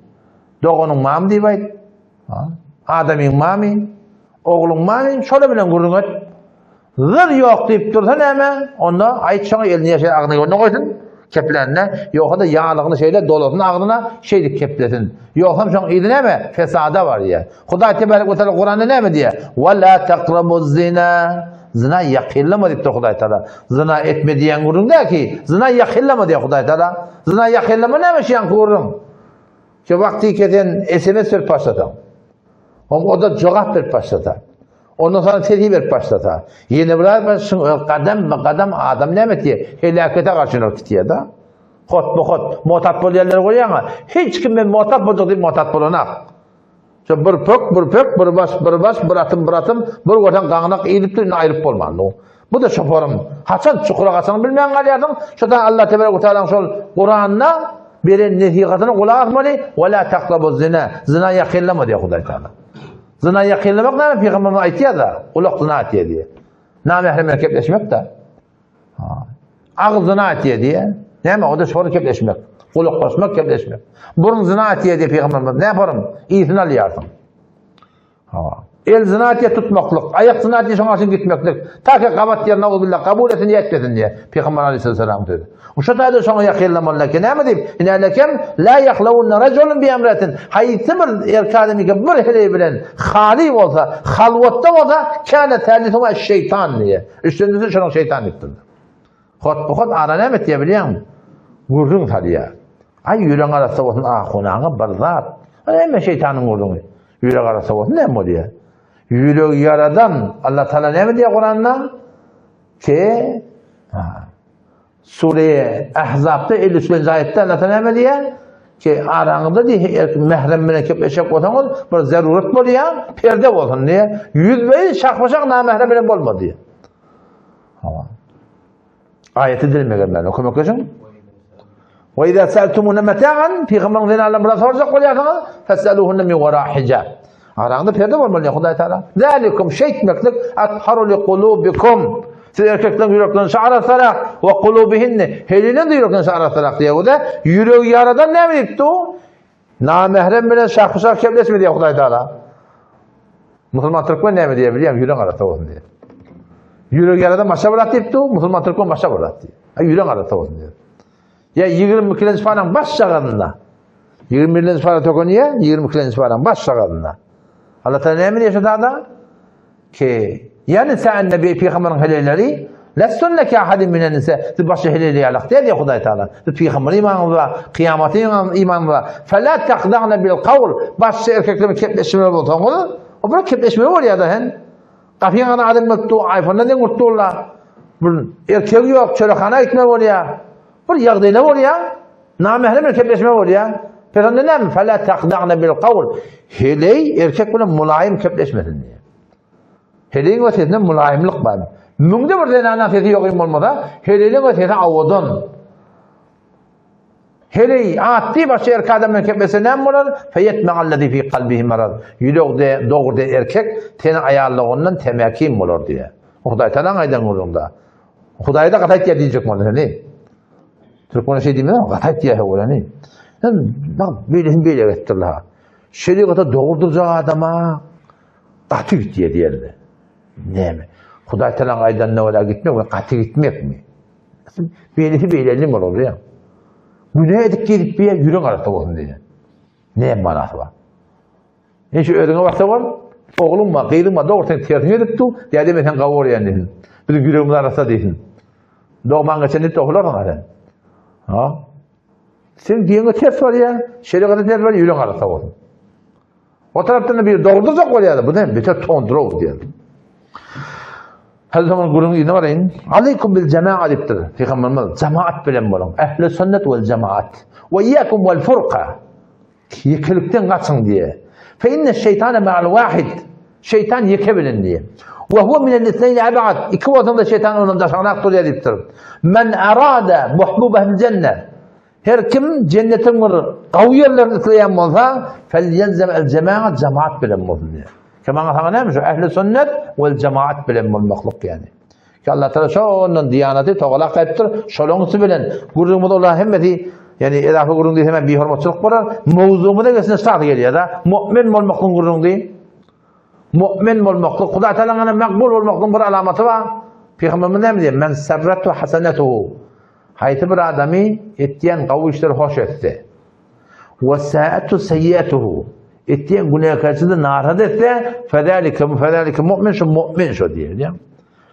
Doğunun mam deyip adamın mami, oğlun mami, şöyle bilen gurrun et. Zır yok deyip dursan hemen, onda ayıtşana elini yaşayın ağzına yoluna koysun, keplerine, yoksa da yağlıkını şeyle dolasın ağzına, şeydik keplesin. Yoksa şu an idine mi? Fesada var diye. Huday Tebarek ve Teala Kur'an'da ne mi diye? وَلَا تَقْرَبُ zina. Zina yakillama deyip de Huday Teala. Zina etme diyen gurrun der ki, zina yakillama diye Huday Teala. Zina yakillama ne mi şeyin gurrun? Ki vakti keten SMS verip başlatan. O da cevap verip başlatan. Ondan sonra tetiği verip başlatan. Yeni bir kadem adam ne mi diye helakete karşına gidiyor da. Hot muhatap bolyanlar koyuyor ama hiç kimle muhatap olacak değil muhatap olanak. Bir pök, bir bas, bir atım, bir kotan kanınak eğilip de ayrıp olmalı. Bu da şoförüm. Hasan çukura kaçanı bilmeyen kalıyordun. Şuradan Allah Tebarek Teala'nın sol Kur'an'na bir nefiyatını kulağa atmalı. Ve la taklabu zina. Zina yakillama diye Huday Teala. Zina yakillamak ne mi? Peygamber'in ayeti ya da. Kulak zina etiye diye. Namahremle kepleşmek de. Ağız zina etiye diye. Ne mi? O da şoförü kepleşmek. Kulak basmak kepleşmek. Burun zina etiye diye Peygamber'in. Ne yaparım? İyisini alayarsın. El zinatiye tutmaklık, ayak zinatiye şoňaşyn gitmeklik. Ta ki kabat yerine o billah kabul etsin yetmesin diye. Peygamber aleyhisselam dedi. Uşa da şoňa yakillamalı ki näme diýip? İnelekem la yahlawun raculun bi emratin. Haytymır erkademiga bir hele bilen hali bolsa, halwatda bolsa kana talituma şeytan diye. Üstünde şoňa şeytan etdi. Hot ara näme diýe bilýän? Gurrun taliya. Ay ýürek arasynda bolsun ahunaňa bir zat. Näme şeytanyň gurruny? Ýürek arasynda bolsun näme bolýar? Yürek yaradan Allah Teala ne mi diyor Kur'an'da? Ki Sure-i Ahzab'da 53. ayette Allah Teala ne mi diyor? Ki aranızda diye mehremine kepleşek olsanız bir zaruret oluyor, perde olsun diye. Yüz beyi şakmaşak namehremine olma diye. Ayeti dilmeyen ben okumak için. Ve izâ se'eltumûne meta'an Peygamber'in zina alem biraz soracak oluyorsanız fes'elûhunne min verâ hicab. Arağında perde var mı Huday Teala? Zalikum şeytmeklik atharu li kulubikum. Siz erkeklerin yüreklerini şa'aratarak ve kulubihinne. Helinin de yüreklerini şa'aratarak diye o da yüreği yaradan ne mi etti o? Namahrem bilen şahkışak kebleşme diye Huday Teala. Müslüman Türkmen ne mi diye biliyorum yüreğin arata olsun diye. Yüreği yaradan başa bıraktı etti o. Müslüman Türkmen başa bıraktı. Yüreğin arata olsun diye. Ya 20 kilenci falan baş şagadında. 20 kilenci falan tokoniye 20 kilenci falan baş şagadında. Allah Teala ne mi diyor da ki yani sen Nebi Peygamber'in helelleri lessunne ki ahadin minen nisa başı heleli alak diye Huday Teala. Peygamber imanı var, kıyametin imanı var. Fela taqda'na bil qawl. Başı erkeklerin kepleşme bolsaňyz, o bir kepleşme var ya da hen. Qafiýana adam mutlu, iPhone'dan den mutlular. Bir erkek yok, çörekana gitme bolýar. Bir ýagdaýlar bolýar. Namahrem kepleşme bolýar. Peygamber ne mi? Fela taqda'na bil qawl. Heley erkek bilen mulayim kepleşmesin diye. Heleyin ötesinde mulayimlik var. Müňde bir dene nafeti ýok bolmada, heleyin ötesinde awadan. Heley atty başy erkek bilen kepleşse näme bolar? Feyetma'allezî fî kalbihi marad. Ýürekde dogurda erkek teni ayarlygyndan temäkin bolar diye. Hudaý Teala aýdan gurunda. Hudaý da gatayt diýjek bolar ne? Türkmen şey diýme, gatayt diýe bolany. Bak böyle ettirler. Şeriata doğurduracak adama katil diye diyorlar. Ne mi? Huday Teala aydan ne ola gitmek mi? Katil gitmek mi? Böyle mi olur ya? Günah edip gelip bir yer yürek arasında olsun diye. Ne manası var? Şu öğrene varsa var. Oğlum var, kıyrım var. Doğrudan tiyatını edip tu. Diyelim sen kavur yani. Bizim yüreğimiz arasında değilsin. Doğman geçen de tohular mı? Ha? Sen diyene ters var ya, şeriatda ters var, yürek arasında olsun. O taraftan bir doğrudacak var ya, bu ne? Beter tondurov diyor. Her zaman gurun yine varayın. Aleykum bil cemaat diptir. Peygamberimiz cemaat bilen bolun. Ehl-i sünnet vel cemaat. Ve iyyakum vel furqa. Yekilikten kaçın diye. Fe inne şeytane ma'al vahid. Şeytan yeke bilin diye. Ve huve minel ithneyni ab'ad. İki vatanda şeytan onun daşağına dur diptir. Men arada muhbubehil cennet. Her kim cennetin bir qawy yerlerini isleýän bolsa, felyelzem el cemaat cemaat bilen bolsun diye. Kemen sana näme şu ehli sünnet vel cemaat bilen bolmaklyk yani. Ki Allah Teala şondan diýanaty togalak etdir, şolonusy bilen gurrumda olar hemmeti yani elafy gurrun diýip hemen bir hormatçylyk bolar. Mowzumy da geçen saat gelýär da, mu'min bolmaklyk gurrun diýip. Mu'min bolmaklyk Hudaý Teala'nın makbul bolmaklyk bir alamaty bar. Peygamberimiz näme diýär? Men sarratu hasanatuhu. Hayti bir adamı ettiyen qawy işleri hoş etti. Ve sa'atu sayyi'atuhu. Ettiyen günah karşısında narahat etti. Fezalike mu'min şu mu'min şu diyor.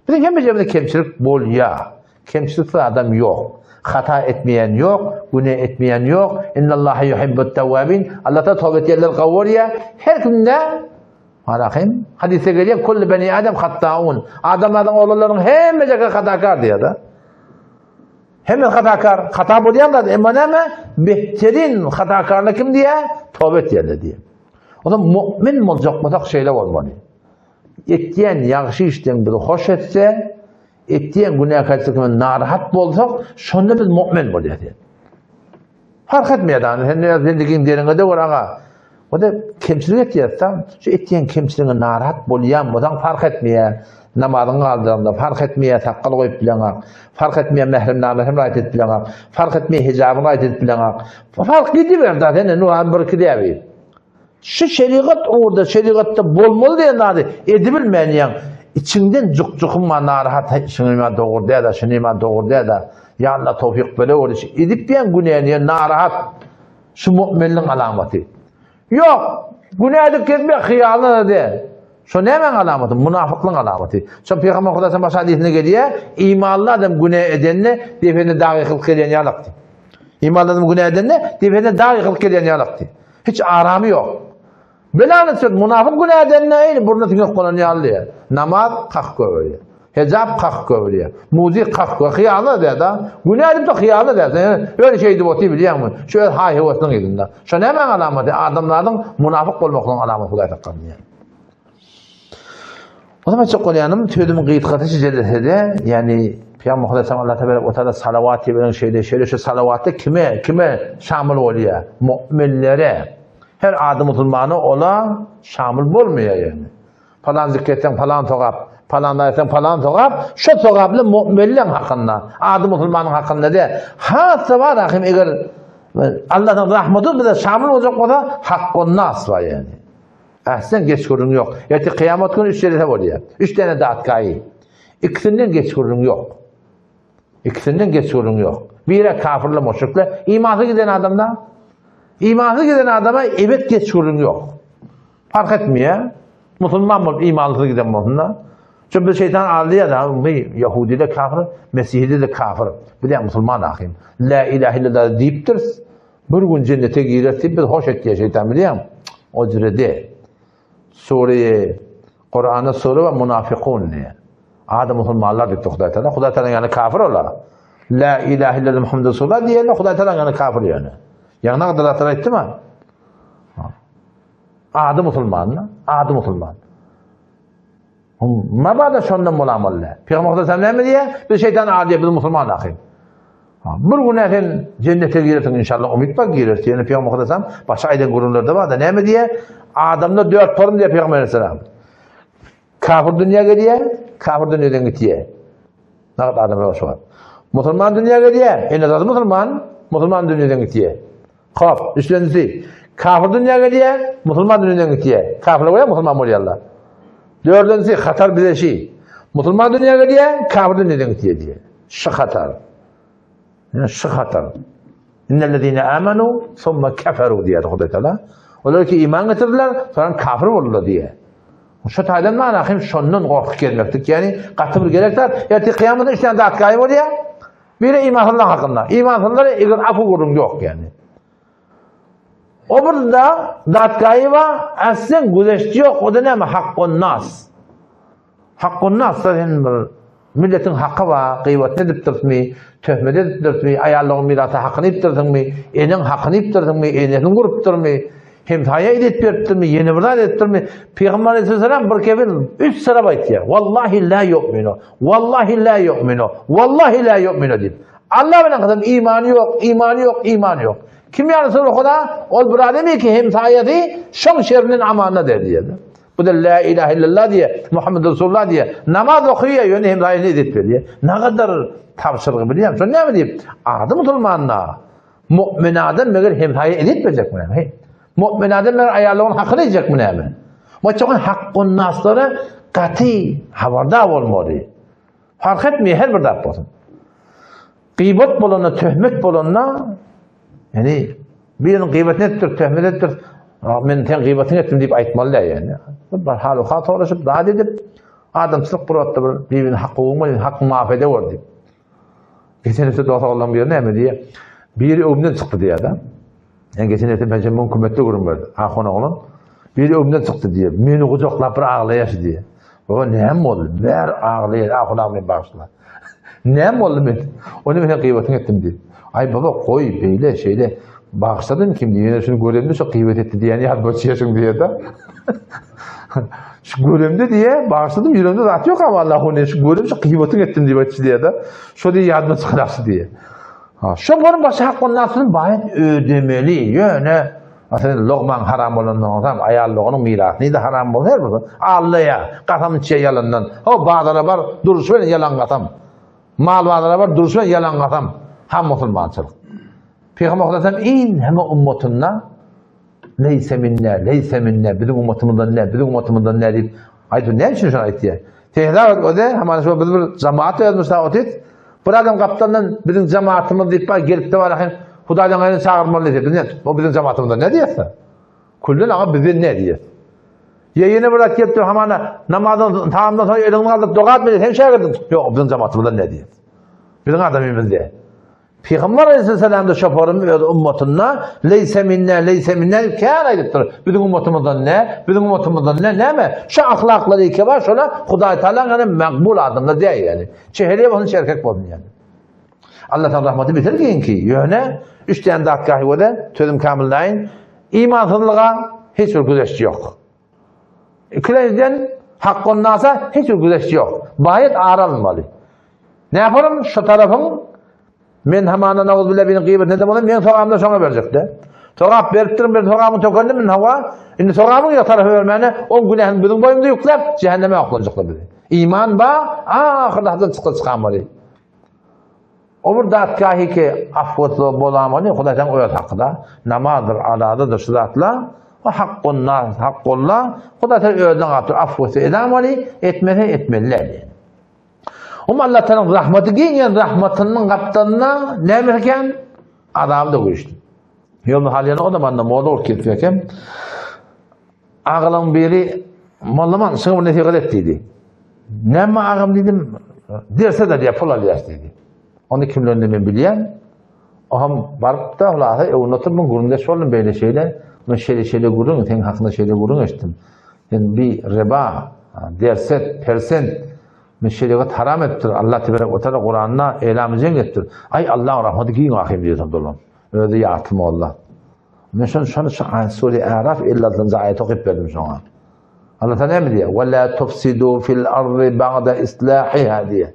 Bizim hem bir kemçilik bol ya. Kemçilikli adam yok. hata etmeyen yok, günah etmeyen yok. İnnallâhe yuhibbut tevvâbin. Allah da tövbe edenler kabul ya. Her kimde Harakım, hadise geliyor, kullu beni Adem hattaun. Adamların oğullarının hemme hatakar diyor da. Hemen hatakar, hata buluyanlar ama behterin hatakarlı kim diye? Tövbe ettiler diye. O da mümin olacak mı şeyler olmalı. Ettiyen yaxşı işten bir hoş etse, ettiyen günah kaçtıklarından narahat bolsak, şonda biz mümin oluyor diye. Fark etmiyor da, sen dediğin derine de var ağa. O da kemçilik etiyatsan, şu ettiyen kemçiliğine narahat bolayan bodan fark etmiyor. Namazın kaldığında fark etmiyor, takkal koyup bilen fark etmiyor, mehrim ayet et bilen fark etmiyor, hicabını ayet et bilen fark gidiver zaten, Nuhan bir kıdayabilir. Şu şeriat orada, şeriatta bolmalı diye nadı, edebilmeyen, içinden cuk-cukunma narahat, şunuma doğru diye da, şunuma doğru diye da, ya Allah tevfik böyle olur. Edip bilen günahını narahat, şu müminliğin alameti. Yok, günah edip gitmek hıyalı değil. Şu ne hemen alameti? Münafıklığın alameti. Şu Peygamber Kudas'ın baş hadisine geliyor, imanlı adam günah edenle, defende dağı yıkılık edeni yalaktı. İmanlı adam günah edenle, defende dağı yıkılık edeni yalaktı. Hiç aramı yok. Böyle anlatıyor, münafık günah edenle öyle, burnu tüngük konan yalıyor. Namaz kalk kövüyor. Hecab kalk kövüyor. Muzik kalk kövüyor. Hıyalı der da, günah edip de hıyalı der. Öyle şeydi botu biliyor musun? Şöyle hay hevasının gidinde. Şu ne hemen alameti? Adamların münafık olmakların alameti Huday takkanı yani. O zaman çok olayanım, tüydümün gıyıtkatı çizelese yani Peygamber Aleyhisselam Allah Teala o tarafta salavat gibi şeyde şu salavatta kime şamil oluyor? Müminlere. Her adı Müslümanı ola şamil olmuyor yani. Falan zikretten falan togap, falan ayeten falan togap, şu togaplı müminlerin hakkında, adı Müslümanın hakkında de. Ha var rahim eğer Allah'ın rahmeti bize şamil olacak o da hakkın nas var yani. Sen geç kurun yok. Yani kıyamet günü 3 tane oluyor. 3 tane dağıtkayı. İkisinden geç kurun yok. İkisinden geç kurun yok. Biri kafirle müşrikle, imansız giden adamda, imansız giden adama evet geç kurun yok. Fark etmiyor. Müslüman mı imansız giden Müslüman? Çünkü bir şeytan ağırlıyor da, Yahudi de kafir, Mesihli de kafir. Bir de Müslüman ahim. La ilahe illallah deyiptir. Bir gün cennete girerse bir hoş ettiği şeytan biliyor musun? O cüre değil. Suriye, Kur'an'da soru ve münafıkun diye. Adı Müslümanlar diyor Huday Teala. Huday Teala yani kafir ola. La ilahe illallah Muhammed Resulullah diye Huday Teala yani kafir yani. Yani ne kadar hatırla etti mi? Adı Müslüman. Adı Müslüman. Mabada şondan mulamalla. Peygamber Aleyhisselam ne diye? Bir şeytan adı diye bir Müslüman akıyım. Bir gün efendim cennete girersin inşallah. Umut bak girersin. Yani Peygamber Aleyhisselam başka aydan kurumlarda var da ne diye? Adamda 4 torun diye Peygamber Aleyhisselam. Kafir dünya geliyor, kafir dünyadan gidiyor. Ne kadar adam var. Müslüman dünya geliyor, en azı Müslüman dünyadan gidiyor. Kaf, üstlenisi. Kafir dünya geliyor, Müslüman dünyadan gidiyor. Kafirler var ya Müslüman oluyorlar. Dördüncüsü hatar bir şey. Müslüman dünya geliyor, kafir dünyadan gidiyor diye. Şu hatar. Yani şu hatar. İnnellezine amenu, sonra keferu diye Huday Teala. Onlar ki iman getirdiler, sonra kafir oldular diye. Şu taydan manahim şondan korkup gelmektik. Yani katı bir gerekler. Yani kıyametin 3 tane dağıtkayı var ya. Biri imansızlar hakkında. İmansızlar eğer affı kurun yok yani. O burada dağıtkayı var. Aslında güneşti yok. O da ne mi? Hakkun nas. Hakkun nas zaten milletin hakkı var. Kıymet edip durtmayı, töhmet edip durtmayı, ayarlığın mirası hakkını iptirdin enin hakkını iptirdin enenin kurup durmayı. Hem haya edip verdim mi, yeni buradan ettim mi? Peygamber Aleyhisselam bir kevin 3 sıra bayt ya. Vallahi la yu'minu. Vallahi la yu'minu. Vallahi la yu'minu deyip. Allah bilen kadar imanı yok, imanı yok, imanı yok. Kim yarısı o kadar? Ol bir ademi ki hem sayedi şom şerinin amanına der diye. Bu da la ilahe illallah diye, Muhammed Resulullah diye. Namaz okuyor yani hem sayedi edip veriyor. Ne kadar tavsırgı biliyor musun? Ne mi diyeyim? Adı Müslümanla. Mümin adam meğer hem sayedi edip verecek mi? Mümin adamlar ayarlığın hakkını edecek mi ne? Bu çok hakkın nasları katı haberdar olmalı. Fark etmiyor her bir dakika olsun. Gıybet bulunna, töhmet bulunna, yani birinin gıybetini ettir, töhmet ettir, ben sen gıybetini ettim deyip aytmalı yani. Bir hal-i hata uğraşıp daha dedip, adamsızlık bıraktı birbirinin hakkı olmalı, hakkı muhafede var deyip. Geçen hafta dost olan bir ne diye. Biri ömden çıktı diye adam. Yani geçen hafta ben şimdi hükümette kurum verdi. Akona olan. Biri ömden çıktı diye. Meni kucaklap bir ağlayaşı diye. Baba neyim oldu? Ver ağlayır. Akona başla. Neyim oldu ben? Onu ben kıymetini ettim diye. Ay baba koy böyle şeyle. Bağışladın kim diye. Yani şunu görevimde çok kıymet etti diye. Yani yadboçuyorsun diye de. Şu görevimde diye bağışladım. Yüreğimde zaten yok ama Allah onu. Şu görevimde çok kıymetini ettim diye de. Şu diye yadma çıkarası diye. Şoförün başı hakkının aslında bayat ödemeli. Yani aslında lokman haram olandan tam ayarlığının mirasını da haram olur mu? Allah'a katamın içe yalandan. O bağlara var duruş verin yalan katam. Mal bağlara var duruş verin yalan katam. Ham musulmançılık. Peygamber Aleyhisselam in hem ummetunna leyse minne bizim ummetimizden ne bizim ummetimizden ne deyip aydı ne için şunu ayıttı? Tehrar o da hemen şu bir cemaat yazmışlar otit. Bir adam kaptandan bizim cemaatimiz deyip gelip de var Hudaydan ayını çağırmalı dedi. Ne? O bizim cemaatimizden ne diyorsa? Kullun ama bizim ne diyor? Yayını bırak gelip hemen namazdan tamamdan sonra elini alıp dua etmedi. Hem şey verdim. Yok bizim cemaatimizden ne diyor? Bizim adamımız diye. Peygamber Aleyhisselam da şoförümü ve ummetinna leyse minne kâr aydıktır. Bizim ummetimizden ne? Bizim ummetimizden ne mi? Şu ahlakları iki var şöyle Huday Teala yani makbul adamlar diye yani. Çehreye bakın erkek bakın yani. Allah'tan rahmeti bitirgeyin ki yöne 3 tane dakikayı o da tözüm kamilleyin imansızlığa hiç bir güzeşçi yok. İkinciden hakkın nasa hiç bir güzeşçi yok. Bayet ağrılmalı. Ne yaparım? Şu tarafın men hamana navuz bile beni gıybet ne demedim? Men soğamda sonra verecekti. Soğap veriptirim ben soğamı tokandım men hava. Şimdi soğamın ya tarafı vermeyene o günahın bizim boyumda yüklep cehenneme aklanacaklar bizi. İman ba ahirden çıkamalı. O bir datkahi ki affetli bolamalı, Hudaydan oyat hakkıda, namazdır, adadır, şudatla, o hakkullah, Hudaydan oyatdan kaptır, affetli edamalı, etmeli. Ama Allah'tan rahmeti giyin, rahmetinin kaptanına ne emirken? Adamı da koyuştu. Yolun haliyana o zaman da moda orketfeyken, ağılın biri, mollaman, sığımı nefekat ettiydi. Ne mi ağım dedim, derse de diye pul alıyas dedi. Onu kimlerini ben biliyen, aham barıp da Allah'a unutup ben gurunda sorun böyle şeyler, ben şeyle gurun, senin hakkında şeyle gurun açtım. Yani bir riba, derset, persent, ben şeyle haram ettir, Allah tebarek ve teala Kur'an'ına elamıcen ettir. Ay Allah'ın rahmeti giyin ahim diyorsun dolam. Öyle yatım Allah. Ben şu Sure-i Araf 56. ayet okuyup verdim sonra. Allah Teala ne diyor? وَلَا تُفْسِدُوا فِي الْأَرْضِ بَعْدَ إِصْلَاحِهَا diye.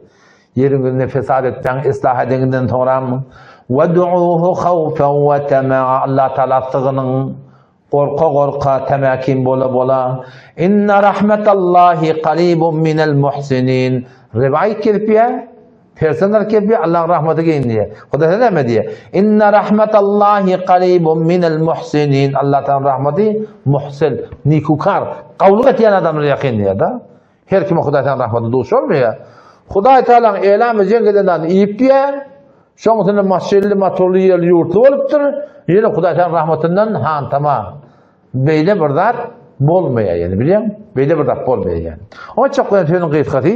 Yerin fesat etten, ıslah edeninden sonra mı? وَدُعُوهُ خَوْفًا وَتَمَعًا Allah Teala sığının korka temakin bola. İnne rahmetallahi qaribun minel muhsinin. Rivayet kirpiye, personel kirpiye Allah'ın rahmeti gelin diye. O da ne diye? İnne rahmetallahi qaribun minel muhsinin. Allah Teala rahmeti muhsin, nikukar. Kavlu etiyen adamları yakın diye da. Her kime Huday Teala rahmeti doğuş olmuyor. Huday Teala'nın eylemi cengedinden iyip diye, şoňsuna maşelli motorlu yer yurtu bolupdyr. Ýene Hudaý Taala rahmetinden han tamam. Beýle bir zat bolmaýar ýani bilýän? Beýle bir zat bolmaýar ýani. O çoklan töňün gysgaty,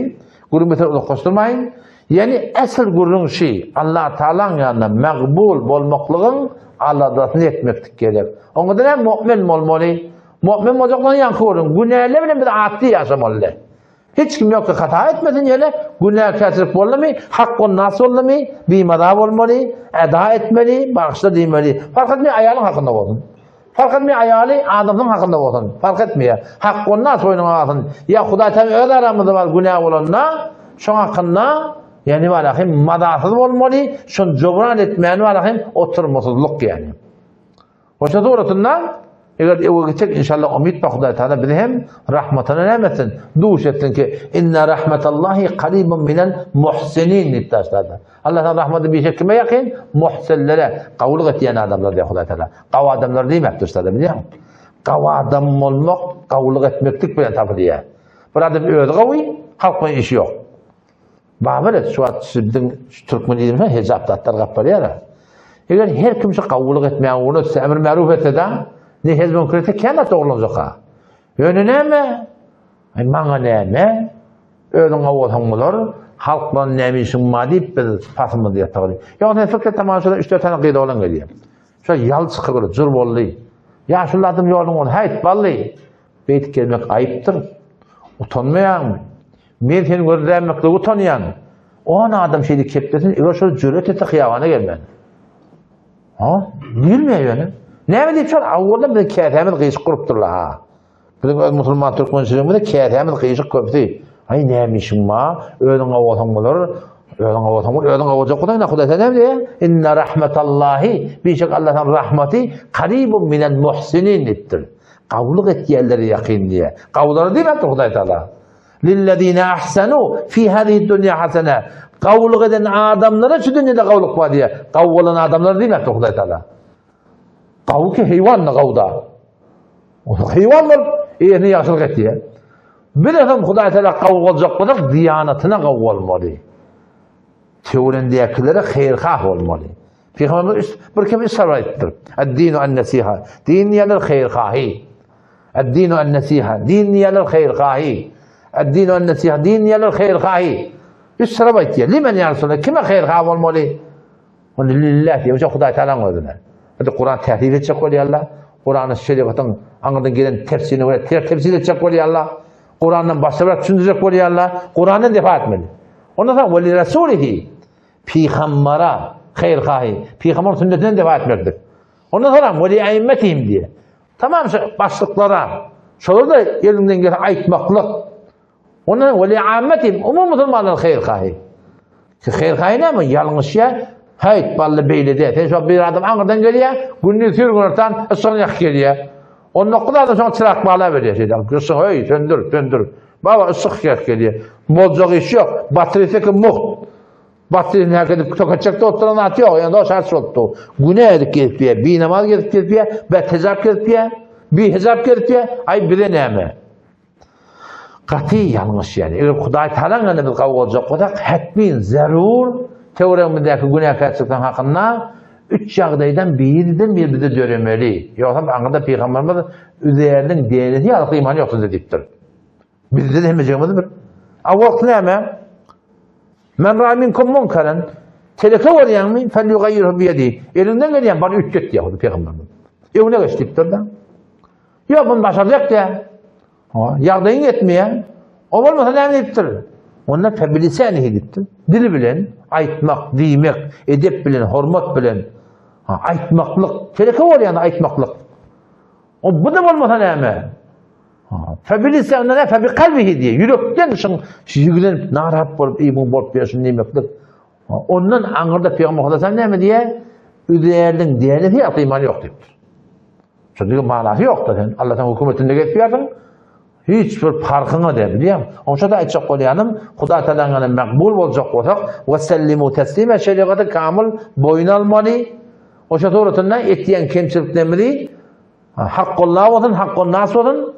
gurumbeter uly goşdurmaýyn. Ýani asl gurrun şi Allah Taalaň ýanynda makbul bolmaklygyň aladatny etmekdik gerek. Oňa da mu'min bolmaly. Mu'min boljakdan ýa görün, günäle bilen bir atdy ýaşamaly. Hiç kim yok ki hata etmedin yani günah kesirip olmalı, hakkın nasıl olmalı, bimada olmalı, eda etmeli, bağışla demeli. Fark etmiyor ayağının hakkında olsun. Fark etmiyor ayağı adamın hakkında olsun. Fark etmiyor. Hakkın nasıl oynanmasın. Ya Huday Teala öyle aramızda var günah olanla, şun hakkında yani var akım madasız olmalı, şun cobran etmeyen var akım oturmasızlık yani. O şekilde doğrusundan eğer eve gidecek inşallah umid bak Huday Teala bizi hem rahmetine nemesin. Duş etsin ki inne rahmetallahi qaribun minel muhsinin iddiaşlarda. Allah'tan rahmeti bir şey kime yakın? Muhsinlere. Kavuluk etiyen adamlar diye Huday Teala. Kav adamlar değil mi yaptırışlarda biliyor musun? Kav adam olmak, kavuluk etmektik bilen tabi diye. Bir adam öyle kavi, halkın işi yok. Bağır şu an bizim Türkmen dediğimizde hecaptatlar kapar ya. Eğer her kimse kavuluk etmeyen onu emir maruf etse de ne hezbun kredi kendi doğrulanacak. Yönü ne mi? Bana ne mi? Öğün avutanlar, halkla nemişin ma deyip biz pasımız diye tağırıyor. Ya ne fikret tamam şöyle 3-4 tane kıyıda olan geliyor. Şöyle yal çıkıyor, cır bolluyor. Ya şunlar adım yolun onu, hayt ballı. Beyt gelmek ayıptır. Utanmayan mı? Men seni görürlemekle utanıyan. Ona adam şeydi keplesin, şöyle cüret eti kıyavana gelmen. Ha? Bilmiyor yani. Ne mi deyip şöyle avurda bir kâhtemel kıyışık kurupturlar ha. Bizim Müslüman Türkmençiliğimizde kâhtemel kıyışık köptü. Ay neymişim ma? Öğün avatan olur. Öğün avacak kadar ne kadar ne diye? İnne rahmetallahi birçok Allah'ın rahmeti karibun minel muhsinin ettir. Kavluk et yerleri yakın diye. Kavları değil mi Huday Teala? Lillezine ahsenu fi hadihi dünya hasene. Kavluk eden adamlara şu dünyada kavluk var diye. Kavlulan adamlar değil mi Huday Teala? Kavlu ki hayvanla kavda. Hayvanlar ne yaşlık et diye. Bir adam Huday Teala kavlu olacak kadar diyanetine kavlu olmalı. Teorendiyekilere hayırkah olmalı. Peygamberimiz bir kez ısrar ettir. Ad-dinu en-nasiha. Din yalar hayırkahi. Ad-dinu en-nasiha. Din yalar hayırkahi. Ad-dinu en-nasiha. Din yalar hayırkahi. Israr ettir. Limen ya Resulallah? Kime hayırkah olmalı? Lillah diye. Huday Teala'nın adına. Hadi Kur'an tehdit edecek oluyor Allah. Kur'an'ın şeriatın anından gelen tefsirini böyle tefsir edecek oluyor Allah. Kur'an'dan başlayarak düşünecek oluyor Allah. Kur'an'dan defa etmeli. Ondan sonra veli Resulihi Peygambara hayırkahi. Peygamber sünnetinden defa etmektir. Ondan sonra veli eimmetihim diye. Tamam başlıklara. Şöyle da elimden gelen aytmaklık. Ondan sonra veli ammetihim. Umum Müslümanların hayırkahi. Hayırkahi ne mi? Yanlış ya. Hayt ballı beyle de. Sen şu bir adam Ankara'dan geliyor. Günlüğü sürgünürten ısın yak geliyor. Onun noktada da sonra çırak bağla veriyor. Kırsın hey söndür. Baba ısık yak geliyor. Bolcak iş yok. Bataryadaki muht. Batarya'nın herkese tokatçakta oturan atıyor. Yani o şart oldu. Güney edip gelip diye. Bir namaz gelip diye. Bir hesap gelip diye. Bir hesap gelip diye. Ay bir de neyme. Katı yanlış yani. Eğer Huday Teala'nın bir kavga olacak o da hatmin zarur teoremindeki günah kaçtıktan hakkında 3 yağdaydan biri de göremeli. Yoksa Ankara'da Peygamberimiz üzerinin değerli halkı imanı yoktur dediktir. Bizde de hemeceğimiz bir. Avvakt neyme? Men râminkum munkaren teleke var yani fel yugayyirhu biyedi. Elinden gelen bana 3 ket diyor Peygamberimiz. Evine geçtiktir de. Ya bunu başaracak diye. Yağdayın etmeye. O olmasa ne ediptir? Onlar febilisanihi ediptir. Dili bilen, aytmak, diymek, edep bilen, hürmet bilen, aytmaklık. Teleke var yani aytmaklık. O bu da olmasa ne? Febilisanihi ne? Febi kalbihi diye. Yürekten yüzülenip, narap olup, imun bolup diyorsun demektir. Ondan Ankara'da Peygamber Aleyhisselam ne mi diye? Üzerinin değerli diye imanı yok diyordur. Çünkü manası yok da sen Allah'tan hükümetinde getiriyorsun. Hiçbir farkına da biliyor musun? Onun da açık olayanım, Huday Teala'nın makbul olacak olsak, ve sellimu teslime şeriatı kamil boyun almalı. O şey doğrultusunda ettiğin kemçiliklemeli, hakkullah olsun, hakkun nas olsun,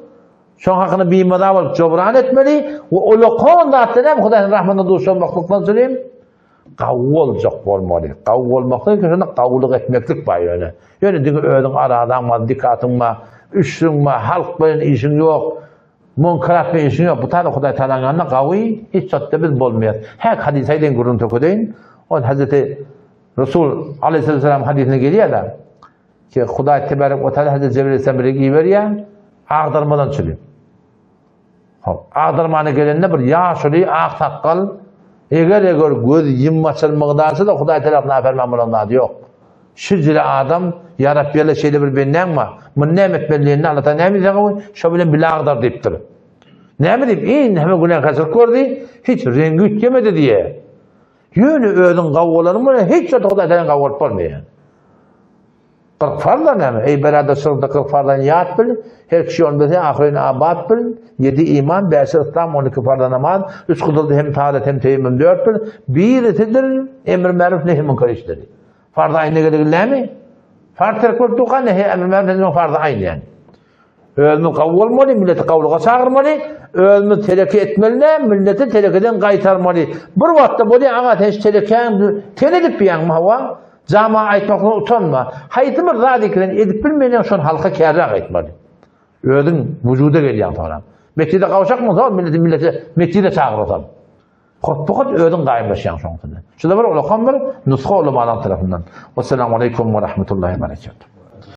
şu hakkını bilmeden olup cobran etmeli, ve o lokon da hatta Huday'ın rahmetine duşu olmaklıktan söyleyeyim, kavga olacak olmalı. Kavga olmaklık için kavgalık etmeklik var yani. Yani diyor öğün aradan var, dikkatın var, üstün var, halk böyle işin yok. Munkarat bir işin yok. Bu tane Huday Teala'nın kavga hiç çatımız olmuyor. Her hadisayden görüntü koyayım. O Hazreti Resul Aleyhisselam hadisine geliyor da ki Huday Tebarek ve Teala Hazreti Cebrail Aleyhisselam'a giyiveriyor. Ağdırmadan çıkıyor. Ağdırmanı gelenine bir yaşlı ağ takkal eğer göz yummaçılmıqdarsa da Huday Teala'nın aferman bulanlar yok. Şüzüle adam ya Rabbi'yle şeyle bir benden mi? Bu nimet belliğini Allah'ta ne mi diyeceğim? Şöyle bir lağdar deyiptir. Ne mi deyip? İyi hemen günah kaçırık gördü. Hiç rengi ütlemedi diye. Yönü öğün kavgaları mı? Hiç o Huday Teala'nın kavgalıp olmuyor. 40 farla ne mi? Ey beraber sırrında 40 farlan yat bil. Her kişi onu bilse ahirini abad bil. 7 iman, 5 İslam, 12 farla namaz. 3 kudurdu hem taalet hem teyemmüm 4 bil. Birisidir emir maruf nehy munkar işleri. Farz-ı aynı gelir mi? Farz terk ettiği nehy emir maruf farz-ı aynı yani. Ölümü kavga olmalı, milleti kavluğa çağırmalı. Ölümü teleke etmeli, milleti telekeden kaytarmalı. Bir vakti böyle ağa teş teleken teledip yan hava. Cama aytmakla utanma. Haytımı radiklen edip bilmeyen son halka kârrak aytmalı. Ölüm vücuda geliyor falan. Mektide kavuşak mı? Milleti mektide çağırırsam. Fakat ödün gayimleşen şoňsunda. Şunda bir ulaqan bir nusxa ulamalar tarafından. Vesselamu aleykum ve rahmetullahi ve berekatuhu.